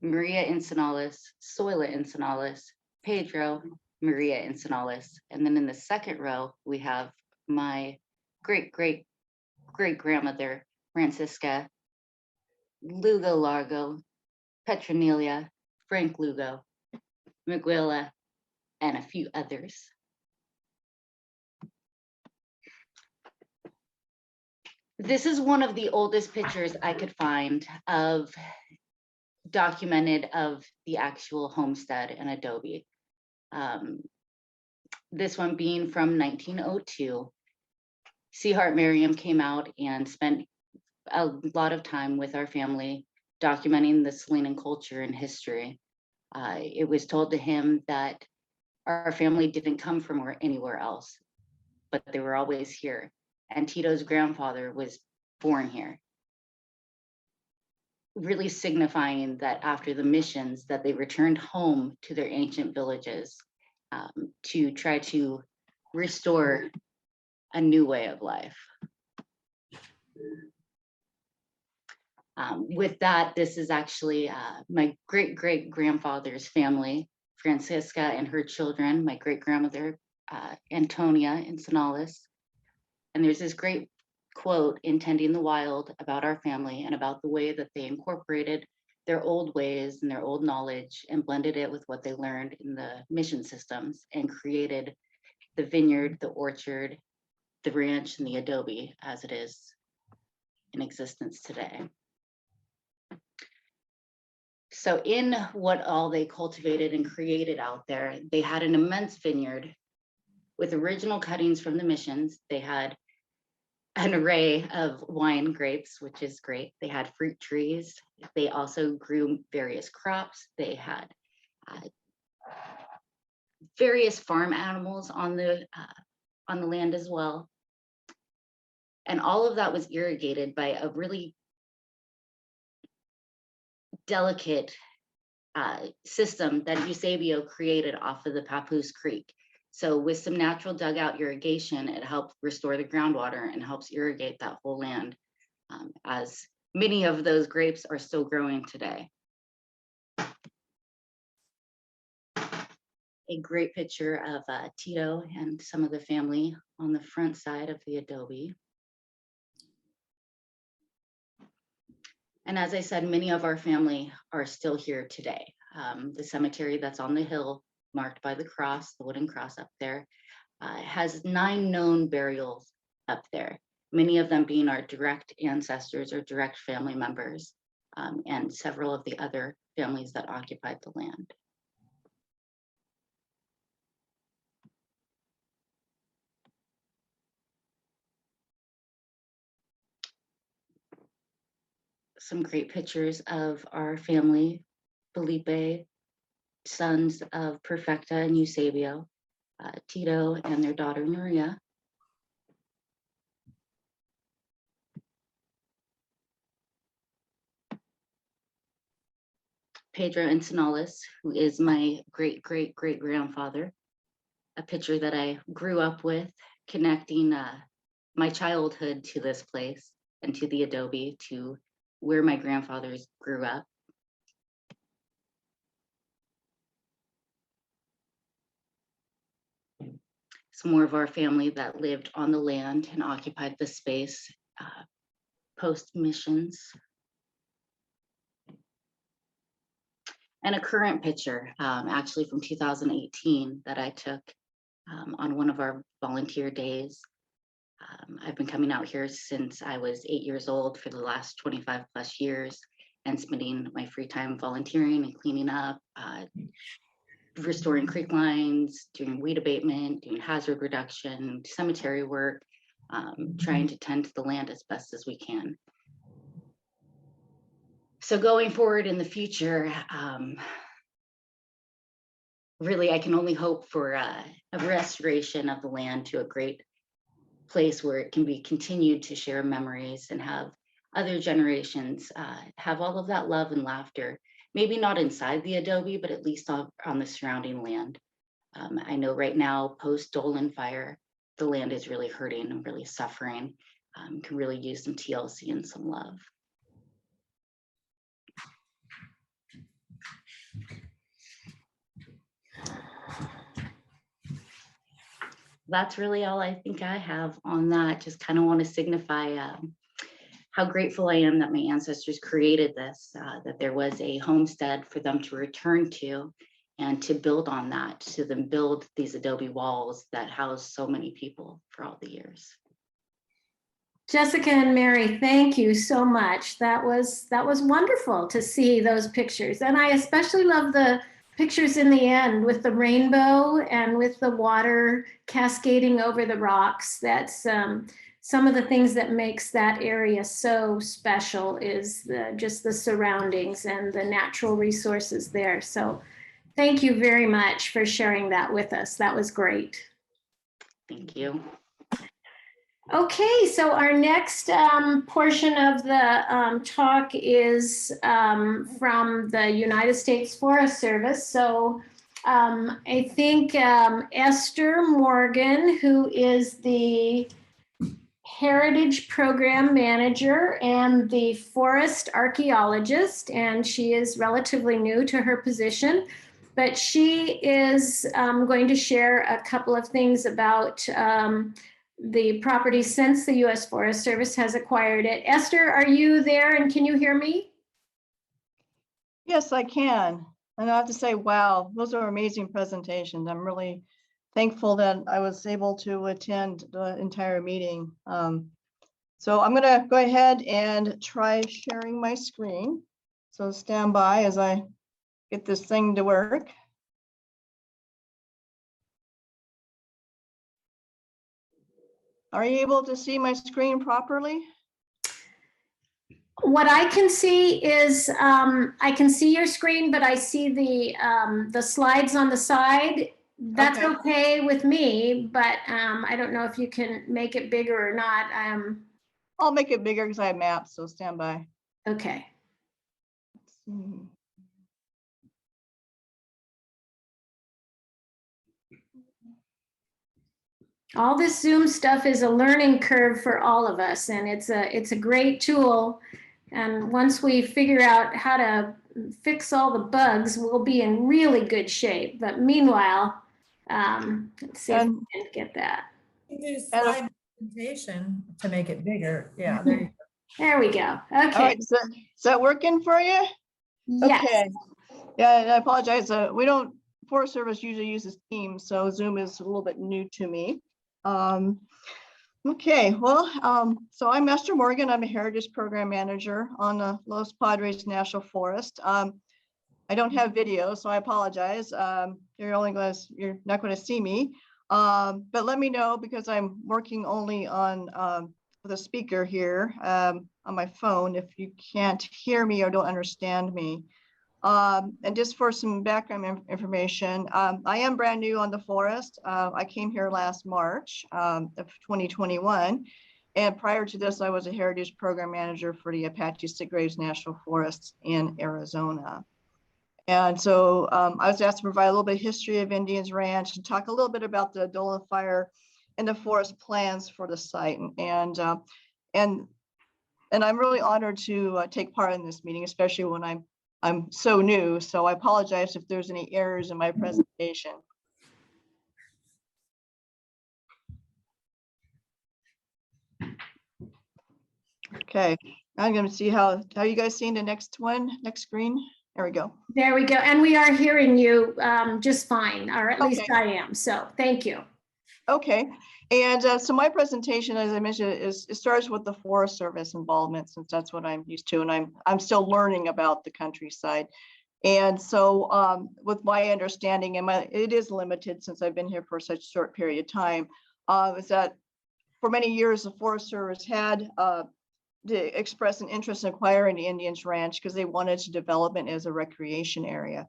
Speaker 8: Maria Encinales, Soila Encinales, Pedro, Maria Encinales. And then in the second row, we have my great-great-great-grandmother, Francisca Lugo Largo, Petronilla, Frank Lugo, Miguela, and a few others. This is one of the oldest pictures I could find of documented of the actual homestead and Adobe. This one being from 1902. Seahart Merriam came out and spent a lot of time with our family documenting the Salinan culture and history. It was told to him that our family didn't come from anywhere else, but they were always here. And Tito's grandfather was born here, really signifying that after the missions that they returned home to their ancient villages to try to restore a new way of life. With that, this is actually my great-great-grandfather's family, Francisca and her children, my great-grandmother, Antonia Encinales. And there's this great quote in Tending the Wild about our family and about the way that they incorporated their old ways and their old knowledge and blended it with what they learned in the mission systems and created the vineyard, the orchard, the ranch, and the adobe as it is in existence today. So in what all they cultivated and created out there, they had an immense vineyard with original cuttings from the missions. They had an array of wine grapes, which is great. They had fruit trees. They also grew various crops. They had various farm animals on the land as well. And all of that was irrigated by a really delicate system that Eusebio created off of the Papoose Creek. So with some natural dugout irrigation, it helped restore the groundwater and helps irrigate that whole land, as many of those grapes are still growing today. A great picture of Tito and some of the family on the front side of the adobe. And as I said, many of our family are still here today. The cemetery that's on the hill, marked by the cross, the wooden cross up there, has 9 known burials up there, many of them being our direct ancestors or direct family members, and several of the other families that occupied the land. Some great pictures of our family, Felipe, sons of Perfecta and Eusebio, Tito and their daughter Maria. Pedro Encinales, who is my great-great-great-grandfather, a picture that I grew up with, connecting my childhood to this place and to the adobe, to where my grandfathers grew up. Some more of our family that lived on the land and occupied the space post-missions. And a current picture, actually from 2018, that I took on one of our volunteer days. I've been coming out here since I was 8 years old for the last 25 plus years and spending my free time volunteering and cleaning up, restoring creek lines, doing weed abatement, doing hazard reduction, cemetery work, trying to tend to the land as best as we can. So going forward in the future, really, I can only hope for a restoration of the land to a great place where it can be continued to share memories and have other generations have all of that love and laughter, maybe not inside the adobe, but at least on the surrounding land. I know right now, post-Dolan fire, the land is really hurting and really suffering, can really use some TLC and some love. that's really all I think I have on that. Just kind of want to signify how grateful I am that my ancestors created this, that there was a homestead for them to return to and to build on that, to then build these adobe walls that house so many people for all the years.
Speaker 1: Jessica and Mary, thank you so much. That was wonderful to see those pictures. And I especially love the pictures in the end with the rainbow and with the water cascading over the rocks. That's some of the things that makes that area so special is just the surroundings and the natural resources there. So thank you very much for sharing that with us. That was great.
Speaker 8: Thank you.
Speaker 1: Okay, so our next portion of the talk is from the United States Forest Service. So I think Esther Morgan, who is the Heritage Program Manager and the Forest Archeologist, and she is relatively new to her position, but she is going to share a couple of things about the property since the U.S. Forest Service has acquired it. Esther, are you there and can you hear me?
Speaker 9: Yes, I can. And I have to say, wow, those are amazing presentations. I'm really thankful that I was able to attend the entire meeting. So I'm gonna go ahead and try sharing my screen. So stand by as I get this thing to work. Are you able to see my screen properly?
Speaker 1: What I can see is I can see your screen, but I see the slides on the side. That's okay with me, but I don't know if you can make it bigger or not.
Speaker 9: I'll make it bigger because I have maps, so stand by.
Speaker 1: Okay.
Speaker 9: Let's see.
Speaker 1: All this Zoom stuff is a learning curve for all of us, and it's a great tool. And once we figure out how to fix all the bugs, we'll be in really good shape. But meanwhile, let's see if we can get that.
Speaker 4: You can do slide presentation to make it bigger. Yeah, there you go.
Speaker 1: There we go.
Speaker 9: All
Speaker 1: Okay.
Speaker 9: right, is that working for you?
Speaker 1: Yes.
Speaker 9: Okay. Yeah, and I apologize. We don't, Forest Service usually uses Teams, so Zoom is a little bit new to me. Okay, well, so I'm Esther Morgan. I'm a Heritage Program Manager on the Los Padres National Forest. I don't have video, so I apologize. You're not going to see me, but let me know because I'm working only on with a speaker here on my phone if you can't hear me or don't understand me. And just for some background information, I am brand new on the forest. I came here last March of 2021. And prior to this, I was a Heritage Program Manager for the Apache Sitgraves National Forests in Arizona. And so I was asked to provide a little bit of history of Indians Ranch and talk a little bit about the Dolan fire and the forest plans for the site. And I'm really honored to take part in this meeting, especially when I'm so new, so I apologize if there's any errors in my presentation. Okay, I'm going to see how you guys seeing the next screen. There we go.
Speaker 1: There we go. And we are hearing you just fine, or at least I am. So thank you.
Speaker 9: Okay, and so my presentation, as I mentioned, it starts with the Forest Service involvement, since that's what I'm used to, and I'm still learning about the countryside. And so with my understanding, and it is limited since I've been here for such a short period of time, is that for many years the Forest Service had expressed an interest in acquiring the Indians Ranch because they wanted to develop it as a recreation area.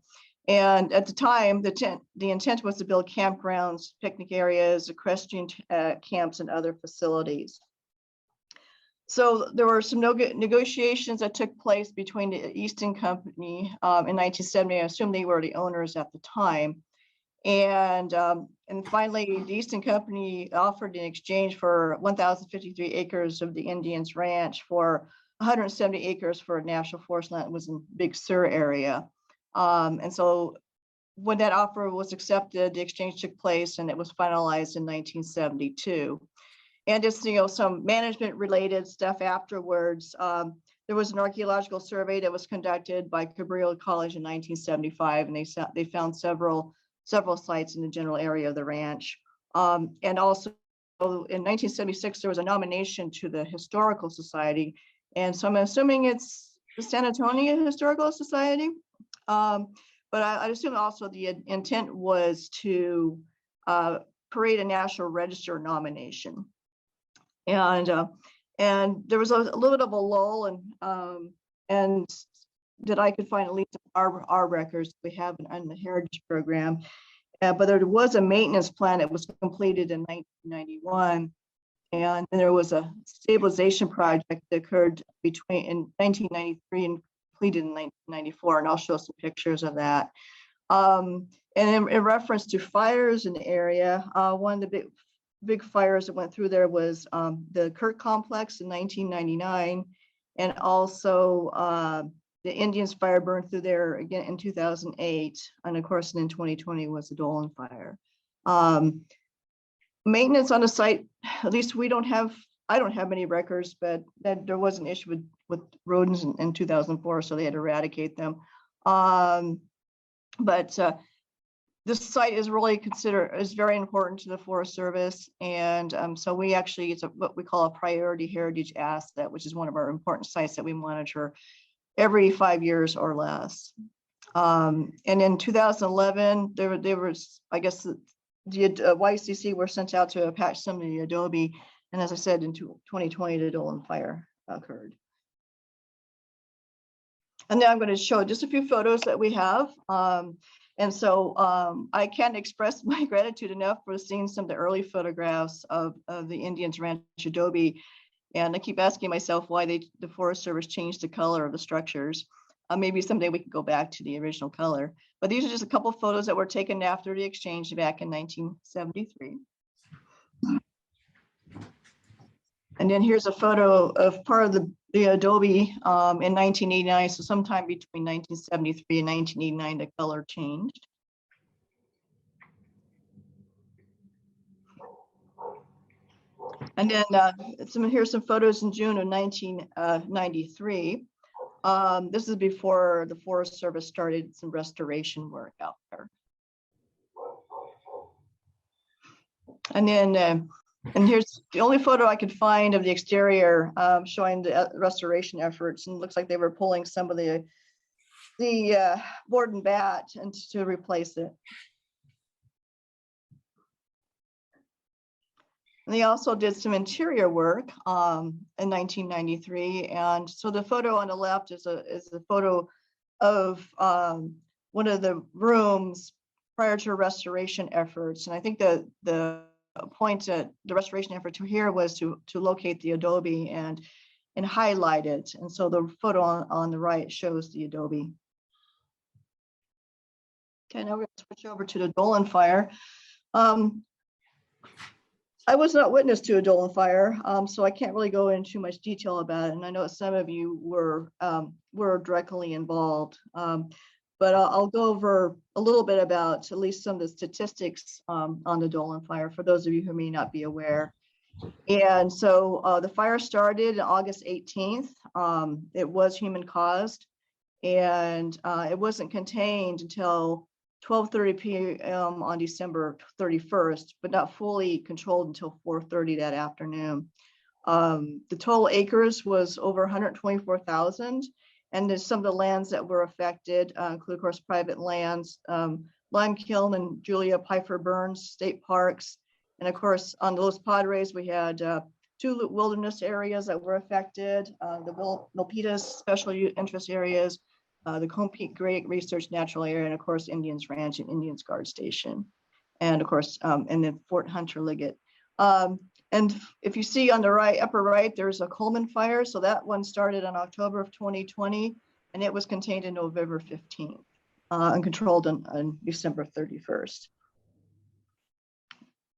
Speaker 9: And at the time, the intent was to build campgrounds, picnic areas, equestrian camps, and other facilities. So there were some negotiations that took place between the Easton Company in 1970. I assume they were the owners at the time. And finally, the Easton Company offered in exchange for 1,053 acres of the Indians Ranch for 170 acres for a national forest land that was in Big Sur area. And so when that offer was accepted, the exchange took place and it was finalized in 1972. And just, some management related stuff afterwards. There was an archaeological survey that was conducted by Cabrillo College in 1975, and they found several sites in the general area of the ranch. And also in 1976, there was a nomination to the Historical Society. And so I'm assuming it's the San Antonio Historical Society. But I assume also the intent was to create a National Register nomination. And there was a little bit of a lull, and that I could find, at least our records we have on the Heritage Program. But there was a maintenance plan that was completed in 1991. And then there was a stabilization project that occurred in 1993 and completed in 1994, and I'll show some pictures of that. And in reference to fires in the area, one of the big fires that went through there was the Kirk Complex in 1999, and also the Indians fire burned through there again in 2008, and of course in 2020 was the Dolan fire. Maintenance on the site, at least I don't have many records, but that there was an issue with rodents in 2004, so they had to eradicate them. But this site is really is very important to the Forest Service, and so we actually, it's what we call a priority heritage asset, which is one of our important sites that we monitor every 5 years or less. And in 2011, there was, I guess, the YCC were sent out to patch some of the Adobe, and as I said, in 2020, the Dolan fire occurred. And then I'm going to show just a few photos that we have. And so I can't express my gratitude enough for seeing some of the early photographs of the Indians Ranch Adobe. And I keep asking myself why the Forest Service changed the color of the structures. Maybe someday we could go back to the original color. But these are just a couple of photos that were taken after the exchange back in 1973. And then here's a photo of part of the Adobe in 1989. So sometime between 1973 and 1989, the color changed. And then here's some photos in June of 1993. This is before the Forest Service started some restoration work out there. And then, and here's the only photo I could find of the exterior showing the restoration efforts, and it looks like they were pulling some of the board and bat and to replace it. And they also did some interior work in 1993. And so the photo on the left is a photo of one of the rooms prior to restoration efforts. And I think the point that the restoration effort here was to locate the Adobe and highlight it. And so the photo on the right shows the Adobe. Okay, now we're going to switch over to the Dolan fire. I was not witness to a Dolan fire, so I can't really go into too much detail about it. And I know some of you were directly involved, but I'll go over a little bit about at least some of the statistics on the Dolan fire for those of you who may not be aware. And so the fire started August 18th. It was human caused, and it wasn't contained until 12:30 p.m. on December 31st, but not fully controlled until 4:30 that afternoon. The total acres was over 124,000, and there's some of the lands that were affected, include, of course, private lands, Lime Kiln and Julia Pfeiffer Burns State Parks, and of course, on the Los Padres, we had 2 wilderness areas that were affected, the Milpitas Special Interest Areas, the Cone Peak Great Research Natural Area, and of course, Indians Ranch and Indians Guard Station. And of course, and then Fort Hunter Liggett. And if you see on the right, upper right, there's a Coleman fire. So that one started in October of 2020, and it was contained in November 15th and controlled on December 31st.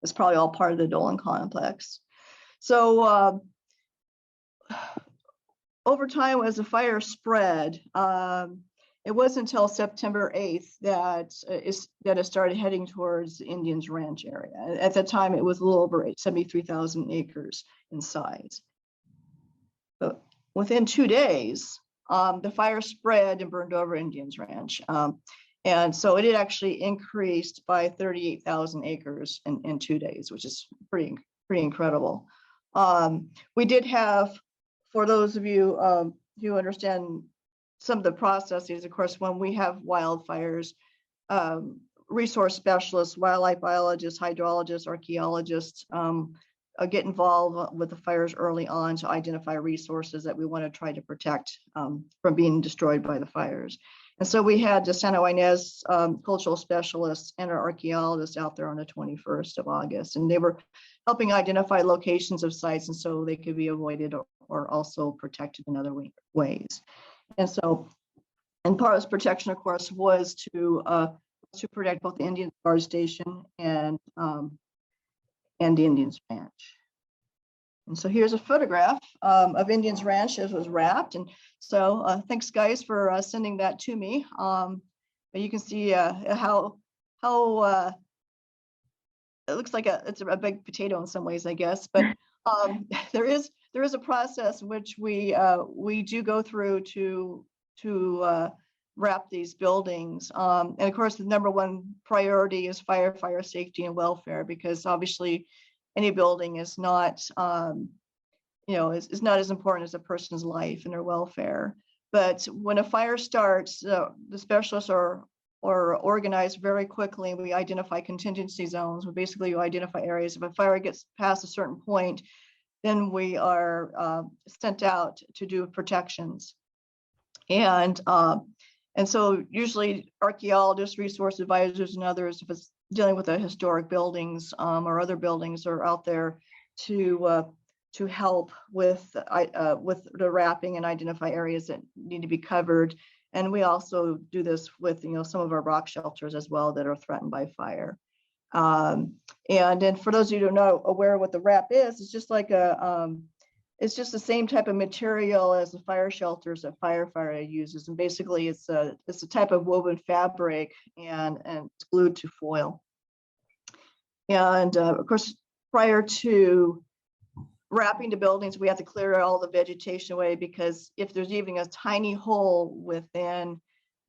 Speaker 9: It's probably all part of the Dolan complex. So over time, as the fire spread, It wasn't until September 8th that it started heading towards the Indians Ranch area. At that time, it was a little over 73,000 acres in size. But within 2 days, the fire spread and burned over Indians Ranch. And so it had actually increased by 38,000 acres in 2 days, which is pretty incredible. We did have, for those of you who understand some of the processes, of course, when we have wildfires, resource specialists, wildlife biologists, hydrologists, archaeologists get involved with the fires early on to identify resources that we want to try to protect from being destroyed by the fires. And so we had the Santa Ynez cultural specialists and our archaeologists out there on the 21st of August, and they were helping identify locations of sites, and so they could be avoided or also protected in other ways. And so, and part of this protection, of course, was to protect both the Indian Guard Station and the Indians Ranch. And so here's a photograph of Indians Ranch as it was wrapped. And so thanks, guys, for sending that to me. But you can see how it looks like it's a big potato in some ways, I guess. But there is a process which we do go through to wrap these buildings. And of course, the number one priority is fire safety and welfare, because obviously any building is not, is not as important as a person's life and their welfare. But when a fire starts, the specialists are organized very quickly. We identify contingency zones. We basically identify areas. If a fire gets past a certain point, then we are sent out to do protections. And so usually archaeologists, resource advisors, and others, if it's dealing with the historic buildings or other buildings, are out there to help with the wrapping and identify areas that need to be covered. And we also do this with some of our rock shelters as well that are threatened by fire. And then for those of you who are not aware of what the wrap is, it's just like it's just the same type of material as the fire shelters that firefighter uses. And basically it's a type of woven fabric and it's glued to foil. And of course, prior to wrapping the buildings, we have to clear all the vegetation away, because if there's even a tiny hole within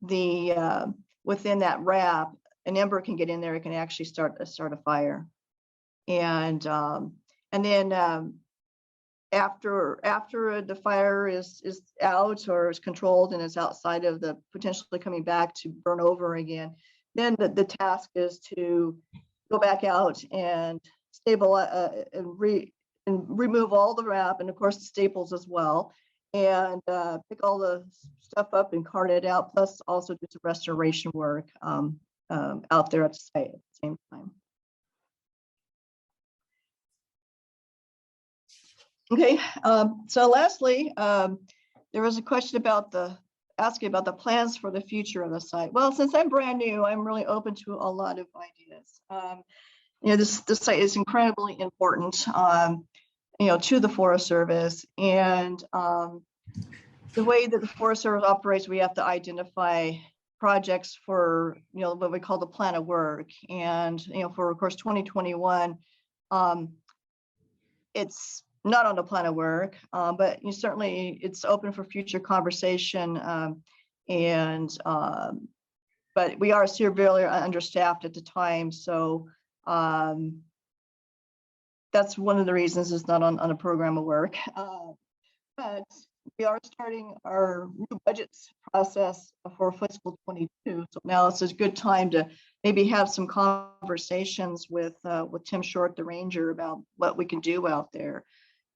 Speaker 9: that wrap, an ember can get in there. It can actually start a fire. And then after the fire is out or is controlled and is outside of the potentially coming back to burn over again, then the task is to go back out and stabilize and remove all the wrap, and of course the staples as well, and pick all the stuff up and cart it out, plus also do some restoration work out there at the site at the same time. Okay, so lastly, there was a question asking about the plans for the future of the site. Well, since I'm brand new, I'm really open to a lot of ideas. This site is incredibly important, to the Forest Service, and the way that the Forest Service operates, we have to identify projects for what we call the plan of work, and for of course 2021, it's not on the plan of work, but certainly it's open for future conversation, but we are severely understaffed at the time, so that's one of the reasons it's not on a program of work. But we are starting our new budgets process for fiscal 22. So now it's a good time to maybe have some conversations with Tim Short, the ranger, about what we can do out there.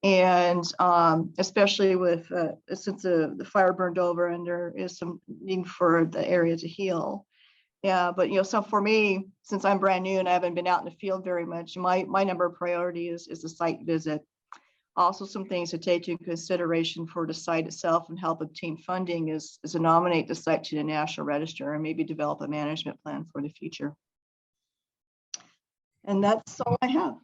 Speaker 9: And especially with since the fire burned over and there is some need for the area to heal. Yeah, but so for me, since I'm brand new and I haven't been out in the field very much, my number one priority is the site visit. Also, some things to take into consideration for the site itself and help obtain funding is to nominate the site to the National Register and maybe develop a management plan for the future. And that's all I have.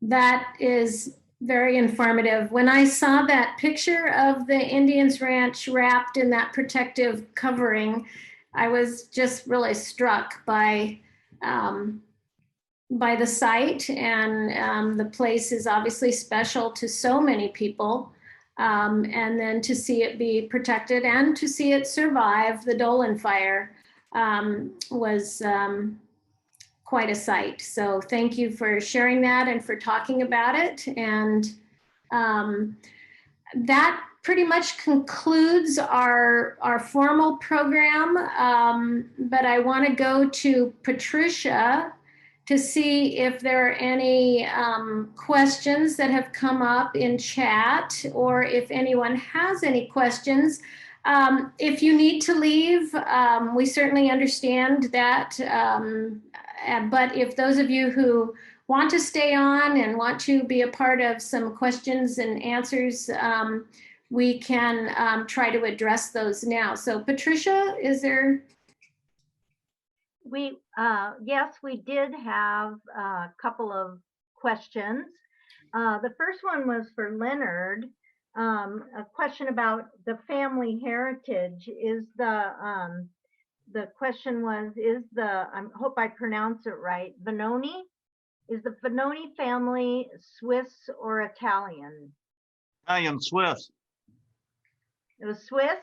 Speaker 1: That is very informative. When I saw that picture of the Indians Ranch wrapped in that protective covering, I was just really struck by the site, and the place is obviously special to so many people. And then to see it be protected and to see it survive the Dolan fire was quite a sight. So thank you for sharing that and for talking about it. And that pretty much concludes our formal program. But I want to go to Patricia to see if there are any questions that have come up in chat, or if anyone has any questions. If you need to leave, we certainly understand that. But if those of you who want to stay on and want to be a part of some questions and answers, we can try to address those now. So Patricia, is there?
Speaker 10: Yes, we did have a couple of questions. The first one was for Leonard. A question about the family heritage. Is the question was, I hope I pronounce it right, Finoni? Is the Finoni family Swiss or Italian?
Speaker 3: Italian Swiss.
Speaker 10: It was Swiss?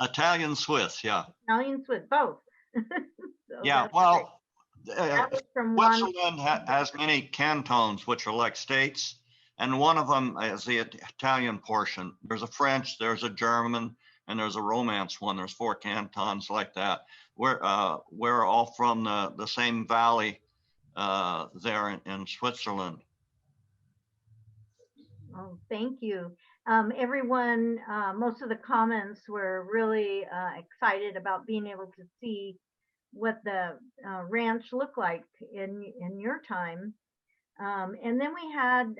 Speaker 3: Italian Swiss, yeah.
Speaker 10: Italian Swiss, both. So
Speaker 3: Yeah,
Speaker 10: that's
Speaker 3: well,
Speaker 10: That was from one.
Speaker 3: Switzerland has many cantons, which are like states, and one of them is the Italian portion. There's a French, there's a German, and there's a Romance one. There's 4 cantons like that. We're all from the same valley there in Switzerland.
Speaker 10: Oh, thank you. Everyone, most of the comments were really excited about being able to see what the ranch looked like in your time. And then we had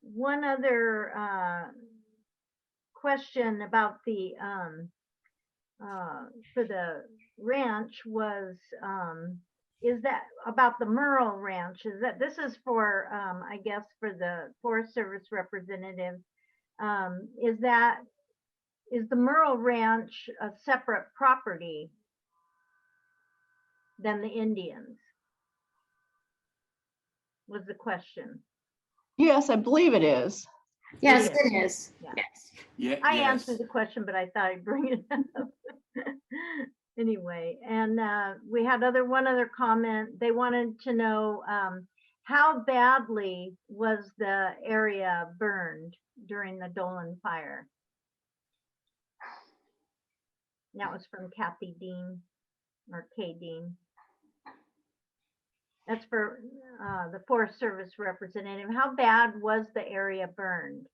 Speaker 10: one other question about the for the ranch was, is that about the Merle Ranch? Is that this is for, I guess, for the Forest Service representative? Is the Merle Ranch a separate property than the Indians? Was the question.
Speaker 9: Yes, I believe it is.
Speaker 1: Yes, it is.
Speaker 10: Yeah.
Speaker 1: Yes.
Speaker 7: Yeah,
Speaker 10: I
Speaker 7: yes.
Speaker 10: answered the question, but I thought I'd bring it up. Anyway, and we had one other comment. They wanted to know how badly was the area burned during the Dolan fire? That was from Kathy Dean, or Kay Dean. That's for the Forest Service representative. How bad was the area burned?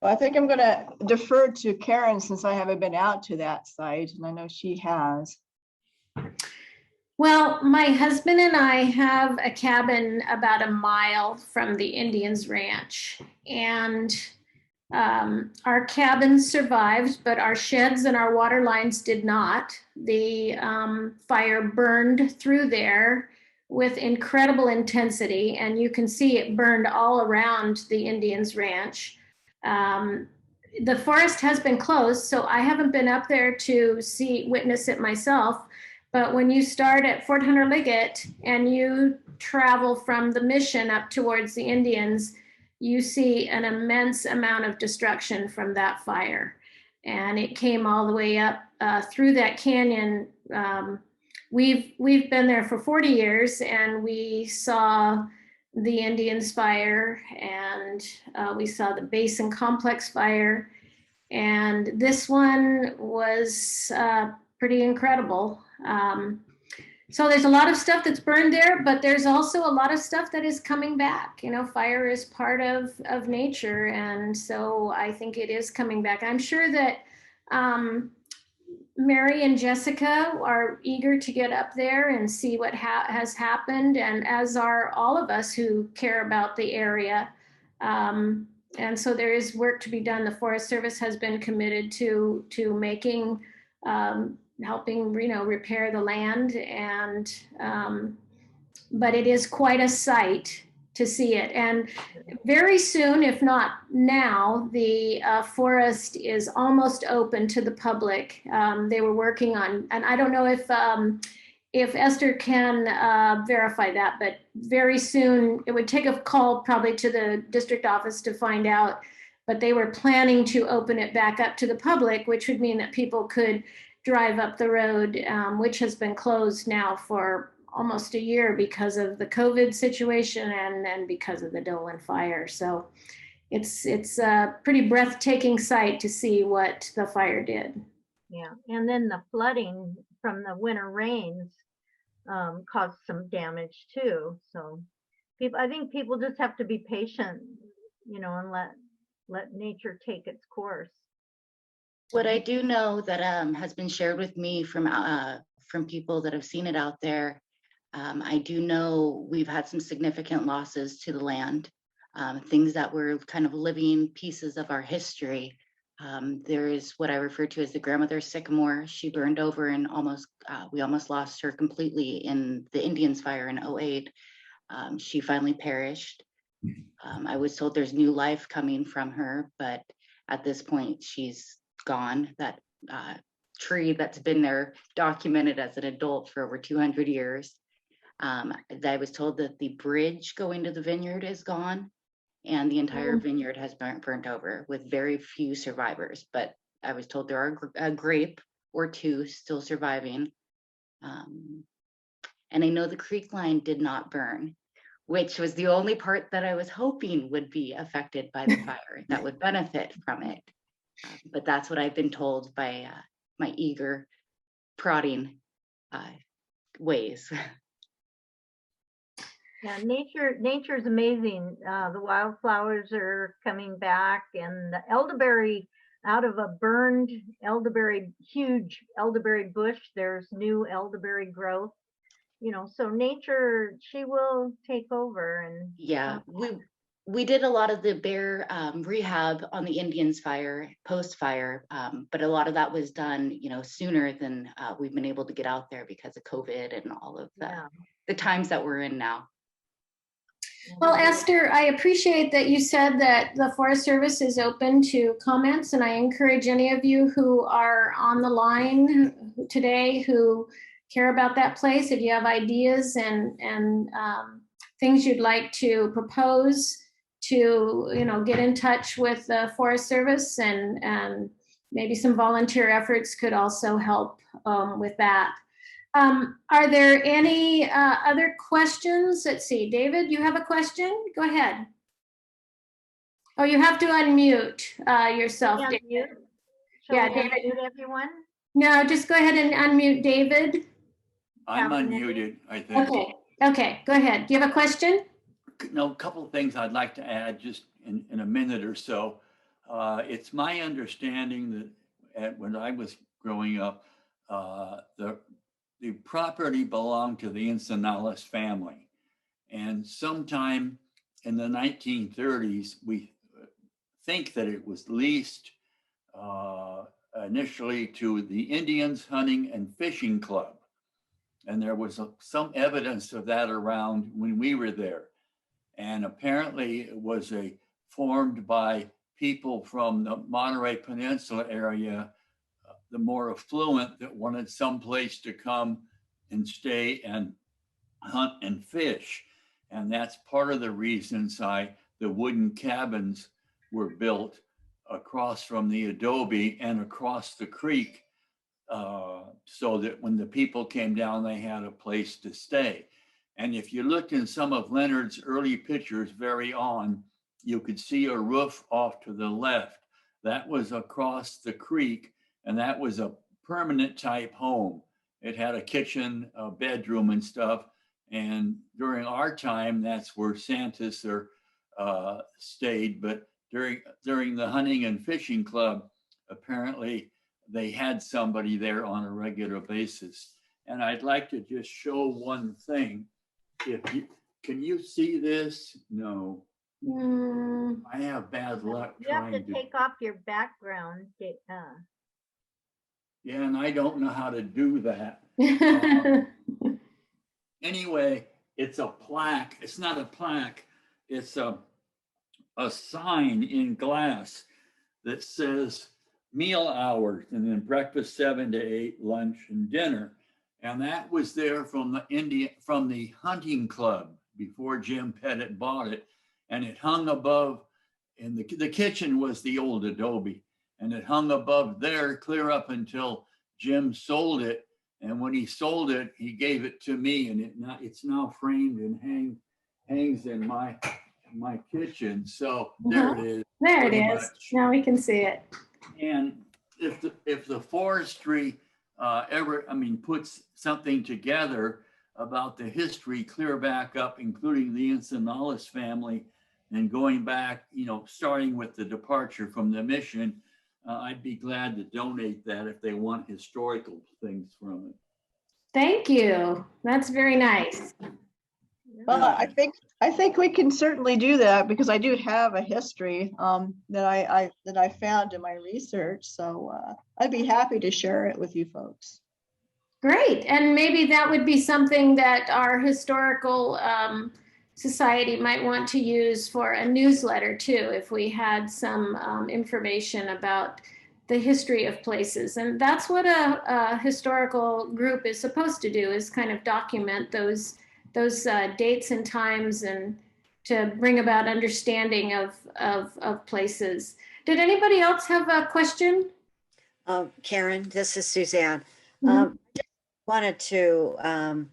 Speaker 9: Well, I think I'm going to defer to Karen since I haven't been out to that site, and I know she has.
Speaker 1: Well, my husband and I have a cabin about a mile from the Indians Ranch, and our cabin survived, but our sheds and our water lines did not. The fire burned through there with incredible intensity, and you can see it burned all around the Indians Ranch. The forest has been closed, so I haven't been up there to witness it myself. But when you start at Fort Hunter Liggett and you travel from the mission up towards the Indians, you see an immense amount of destruction from that fire. And it came all the way up through that canyon. We've been there for 40 years, and we saw the Indians fire, and we saw the Basin Complex fire. And this one was pretty incredible. So there's a lot of stuff that's burned there, but there's also a lot of stuff that is coming back. You know, fire is part of nature. And so I think it is coming back. I'm sure that Mary and Jessica are eager to get up there and see what has happened, and as are all of us who care about the area. And so there is work to be done. The Forest Service has been committed to making, helping, repair the land, and but it is quite a sight to see it. And very soon, if not now, the forest is almost open to the public. They were working on, and I don't know if Esther can verify that, but very soon, it would take a call probably to the district office to find out, but they were planning to open it back up to the public, which would mean that people could drive up the road, which has been closed now for almost a year because of the COVID situation and then because of the Dolan fire. So it's a pretty breathtaking sight to see what the fire did.
Speaker 10: Yeah, and then the flooding from the winter rains caused some damage too. So I think people just have to be patient, and let nature take its course.
Speaker 8: What I do know that has been shared with me from people that have seen it out there, I do know we've had some significant losses to the land, things that were kind of living pieces of our history. There is what I refer to as the grandmother sycamore. She burned over and we almost lost her completely in the Indians fire in 2008. She finally perished. I was told there's new life coming from her, but at this point she's gone. That tree that's been there documented as an adult for over 200 years. I was told that the bridge going to the vineyard is gone and the entire vineyard has burnt over with very few survivors. But I was told there are a grape or two still surviving. And I know the creek line did not burn, which was the only part that I was hoping would be affected by the fire that would benefit from it. But that's what I've been told by my eager prodding ways.
Speaker 10: Yeah, nature is amazing. The wildflowers are coming back, and the elderberry, out of a burned huge elderberry bush, there's new elderberry growth. So nature, she will take over. And
Speaker 8: yeah, we did a lot of the bear rehab on the Indians fire, post-fire, but a lot of that was done, sooner than we've been able to get out there because of COVID and all of the times that we're in now.
Speaker 1: Well, Esther, I appreciate that you said that the Forest Service is open to comments, and I encourage any of you who are on the line today who care about that place, if you have ideas and things you'd like to propose, to get in touch with the Forest Service, and maybe some volunteer efforts could also help with that. Are there any other questions? Let's see, David, you have a question? Go ahead. Oh, you have to unmute yourself.
Speaker 10: David.
Speaker 1: Yeah,
Speaker 10: David.
Speaker 1: David.
Speaker 10: Everyone?
Speaker 1: No, just go ahead and unmute David.
Speaker 7: I'm unmuted, I think.
Speaker 1: Okay, go ahead. Do you have a question?
Speaker 7: No, a couple of things I'd like to add just in a minute or so. It's my understanding that when I was growing up, the property belonged to the Encinales family. And sometime in the 1930s, we think that it was leased initially to the Indians Hunting and Fishing Club. And there was some evidence of that around when we were there. And apparently it was formed by people from the Monterey Peninsula area, the more affluent, that wanted some place to come and stay and hunt and fish. And that's part of the reasons the wooden cabins were built across from the Adobe and across the creek, so that when the people came down, they had a place to stay. And if you looked in some of Leonard's early pictures very on, you could see a roof off to the left. That was across the creek, and that was a permanent type home. It had a kitchen, a bedroom and stuff. And during our time, that's where Santas stayed. But during the hunting and fishing club, apparently they had somebody there on a regular basis. And I'd like to just show one thing. Can you see this? No. I have bad luck
Speaker 10: trying to take off your background.
Speaker 7: Yeah, and I don't know how to do that. Anyway, it's a plaque. It's not a plaque. it's a sign in glass that says meal hours, and then breakfast 7 to 8, lunch and dinner. And that was there from the hunting club before Jim Pettitt bought it. And it hung above, and the kitchen was the old Adobe, and it hung above there clear up until Jim sold it. And when he sold it, he gave it to me, and it's now framed and hangs in my kitchen. So there it is.
Speaker 1: There it
Speaker 7: pretty
Speaker 1: is.
Speaker 7: much.
Speaker 1: Now we can see it.
Speaker 7: And if the forestry puts something together about the history clear back up, including the Encinales family, and going back, starting with the departure from the mission, I'd be glad to donate that if they want historical things from it.
Speaker 1: Thank you. That's very nice.
Speaker 9: Well, I think we can certainly do that because I do have a history that I found in my research. So I'd be happy to share it with you folks.
Speaker 1: Great. And maybe that would be something that our historical society might want to use for a newsletter too, if we had some information about the history of places. And that's what a historical group is supposed to do, is kind of document those dates and times, and to bring about understanding of places. Did anybody else have a question?
Speaker 11: Karen, this is Suzanne.
Speaker 1: Mhm.
Speaker 11: Just wanted to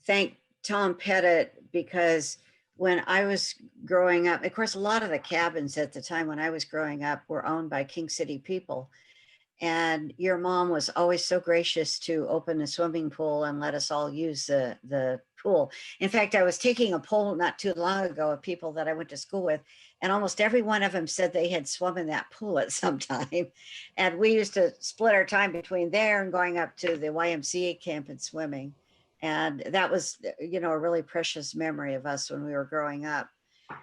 Speaker 11: thank Tom Pettitt, because when I was growing up, of course, a lot of the cabins at the time when I was growing up were owned by King City people. And your mom was always so gracious to open the swimming pool and let us all use the pool. In fact, I was taking a poll not too long ago of people that I went to school with, and almost every one of them said they had swum in that pool at some time. And we used to split our time between there and going up to the YMCA camp and swimming. And that was, a really precious memory of us when we were growing up.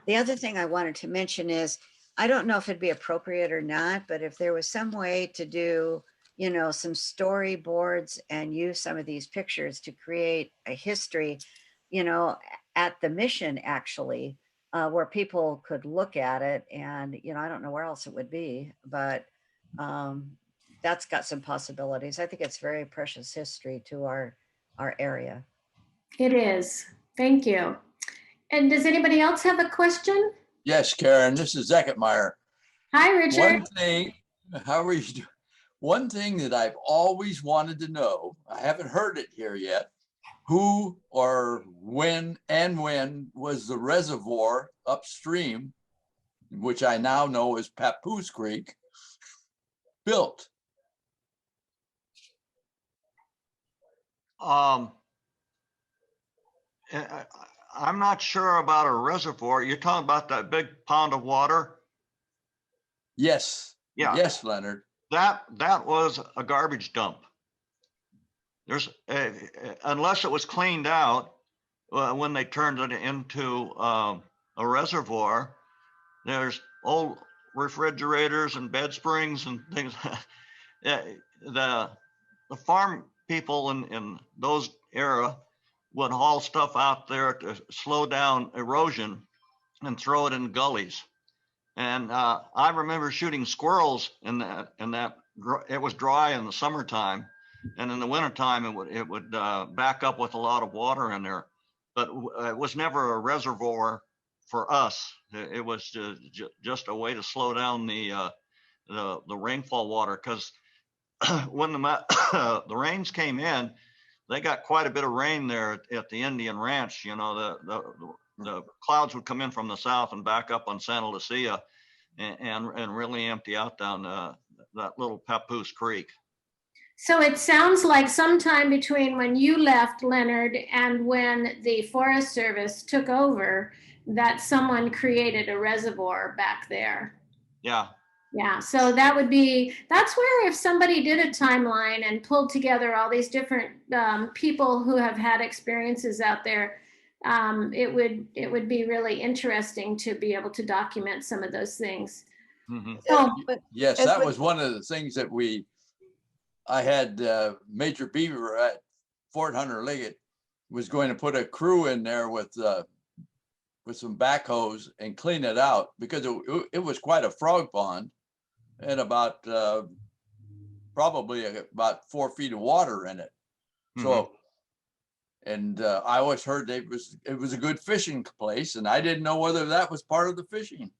Speaker 11: The other thing I wanted to mention is, I don't know if it'd be appropriate or not, but if there was some way to do, some storyboards and use some of these pictures to create a history, at the mission actually, where people could look at it. And, I don't know where else it would be, but that's got some possibilities. I think it's very precious history to our area.
Speaker 1: It is. Thank you. And does anybody else have a question?
Speaker 12: Yes, Karen, this is Zecketmeyer.
Speaker 1: Hi, Richard.
Speaker 12: How are you doing? One thing that I've always wanted to know, I haven't heard it here yet, who or when was the reservoir upstream, which I now know is Papoose Creek, built?
Speaker 3: I'm not sure about a reservoir. You're talking about that big pond of water?
Speaker 12: Yes.
Speaker 3: Yeah.
Speaker 12: Yes, Leonard.
Speaker 3: That was a garbage dump. There's unless it was cleaned out when they turned it into a reservoir. There's old refrigerators and bed springs and things. The farm people in those era would haul stuff out there to slow down erosion and throw it in gullies. And I remember shooting squirrels in that. It was dry in the summertime, and in the wintertime it would back up with a lot of water in there. But it was never a reservoir for us. It was just a way to slow down the rainfall water, because when the rains came in, they got quite a bit of rain there at the Indian Ranch. The clouds would come in from the south and back up on Santa Lucia and really empty out down that little Papoose Creek.
Speaker 1: So it sounds like sometime between when you left, Leonard, and when the Forest Service took over, that someone created a reservoir back there.
Speaker 3: Yeah.
Speaker 1: Yeah, so that's where, if somebody did a timeline and pulled together all these different people who have had experiences out there, it would be really interesting to be able to document some of those things.
Speaker 3: Mm-hmm.
Speaker 1: So,
Speaker 12: Yes, that was one of the things that I had Major Beaver at Fort Hunter Liggett was going to put a crew in there with with some backhoes and clean it out because it was quite a frog pond and about probably about 4 feet of water in it. So, and I always heard it was a good fishing place, and I didn't know whether that was part of the fishing.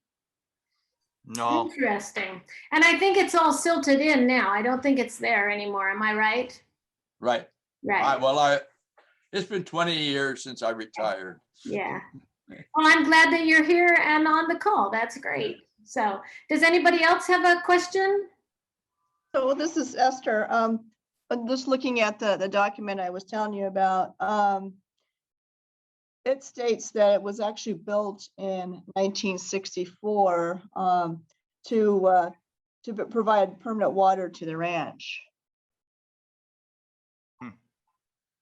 Speaker 3: No,
Speaker 1: Interesting. And I think it's all silted in now. I don't think it's there anymore. Am I right?
Speaker 12: Right.
Speaker 1: Right.
Speaker 12: It's been 20 years since I retired.
Speaker 1: Yeah. Well, I'm glad that you're here and on the call. That's great. So does anybody else have a question?
Speaker 9: So this is Esther. I'm just looking at the document I was telling you about. It states that it was actually built in 1964 to provide permanent water to the ranch.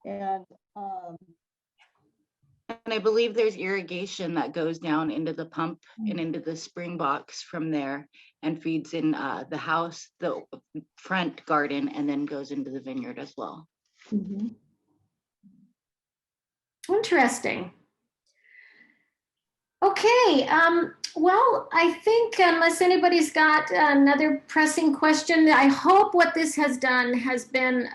Speaker 9: And
Speaker 8: And I believe there's irrigation that goes down into the pump and into the spring box from there and feeds in the house, the front garden, and then goes into the vineyard as well.
Speaker 1: Mhm. Interesting. Okay, well, I think unless anybody's got another pressing question, I hope what this has done has been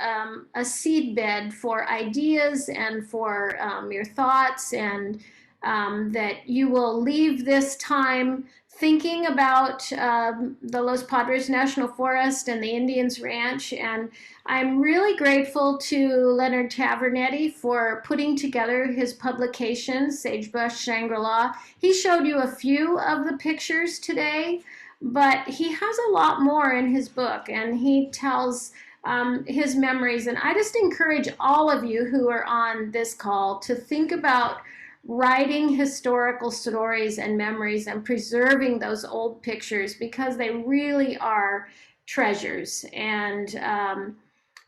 Speaker 1: a seed bed for ideas and for your thoughts, and that you will leave this time thinking about the Los Padres National Forest and the Indians Ranch. And I'm really grateful to Leonard Tavernetti for putting together his publication, Sagebrush Shangri-La. He showed you a few of the pictures today, but he has a lot more in his book, and he tells his memories. And I just encourage all of you who are on this call to think about writing historical stories and memories and preserving those old pictures, because they really are treasures. And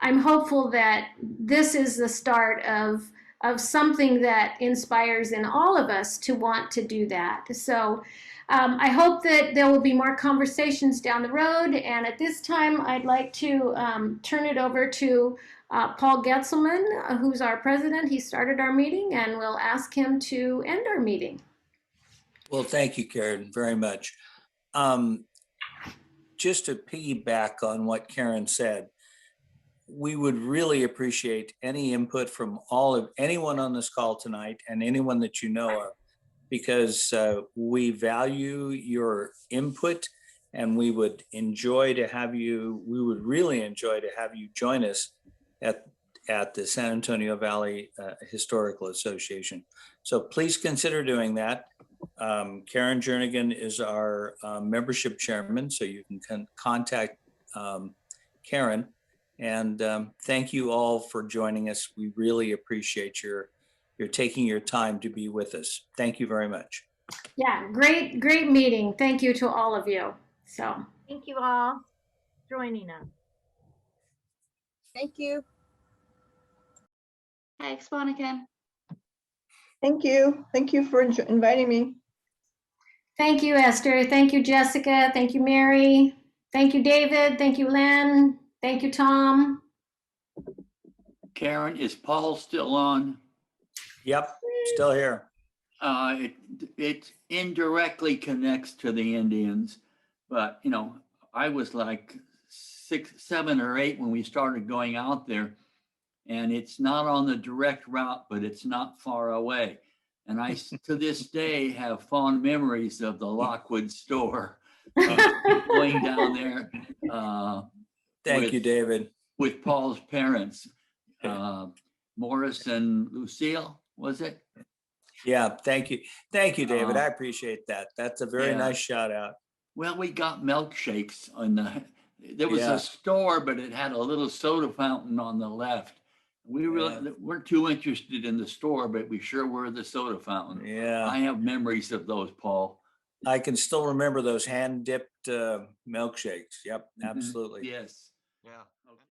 Speaker 1: I'm hopeful that this is the start of something that inspires in all of us to want to do that. So I hope that there will be more conversations down the road. And at this time, I'd like to turn it over to Paul Getzelman, who's our president. He started our meeting, and we'll ask him to end our meeting.
Speaker 2: Well, thank you, Karen, very much. Just to piggyback on what Karen said, we would really appreciate any input from anyone on this call tonight and anyone that you know of, because we value your input, and we would really enjoy to have you join us at the San Antonio Valley Historical Association. So please consider doing that. Karen Jernigan is our membership chairman, so you can contact Karen. And thank you all for joining us. We really appreciate your taking your time to be with us. Thank you very much.
Speaker 1: Yeah, great meeting. Thank you to all of you. So
Speaker 10: Thank you all for joining us.
Speaker 9: thank you.
Speaker 8: Thanks, Monica.
Speaker 9: Thank you. Thank you for inviting me.
Speaker 1: thank you, Esther. Thank you, Jessica. Thank you, Mary. Thank you, David. Thank you, Len. Thank you, Tom.
Speaker 7: Karen, is Paul still on?
Speaker 2: Yep, still here.
Speaker 7: It indirectly connects to the Indians, but I was like 6, 7, or 8 when we started going out there, and it's not on the direct route, but it's not far away. And I, to this day, have fond memories of the Lockwood store, going down there.
Speaker 2: Thank you, David.
Speaker 7: With Paul's parents, Morris and Lucille, was it?
Speaker 2: Yeah, thank you. Thank you, David. I appreciate that. That's a very nice shout out.
Speaker 7: Well, we got milkshakes there was a store, but it had a little soda fountain on the left. We really weren't too interested in the store, but we sure were the soda fountain.
Speaker 2: Yeah.
Speaker 7: I have memories of those, Paul.
Speaker 2: I can still remember those hand dipped milkshakes. Yep, absolutely.
Speaker 7: Yes.
Speaker 3: yeah.
Speaker 7: Okay.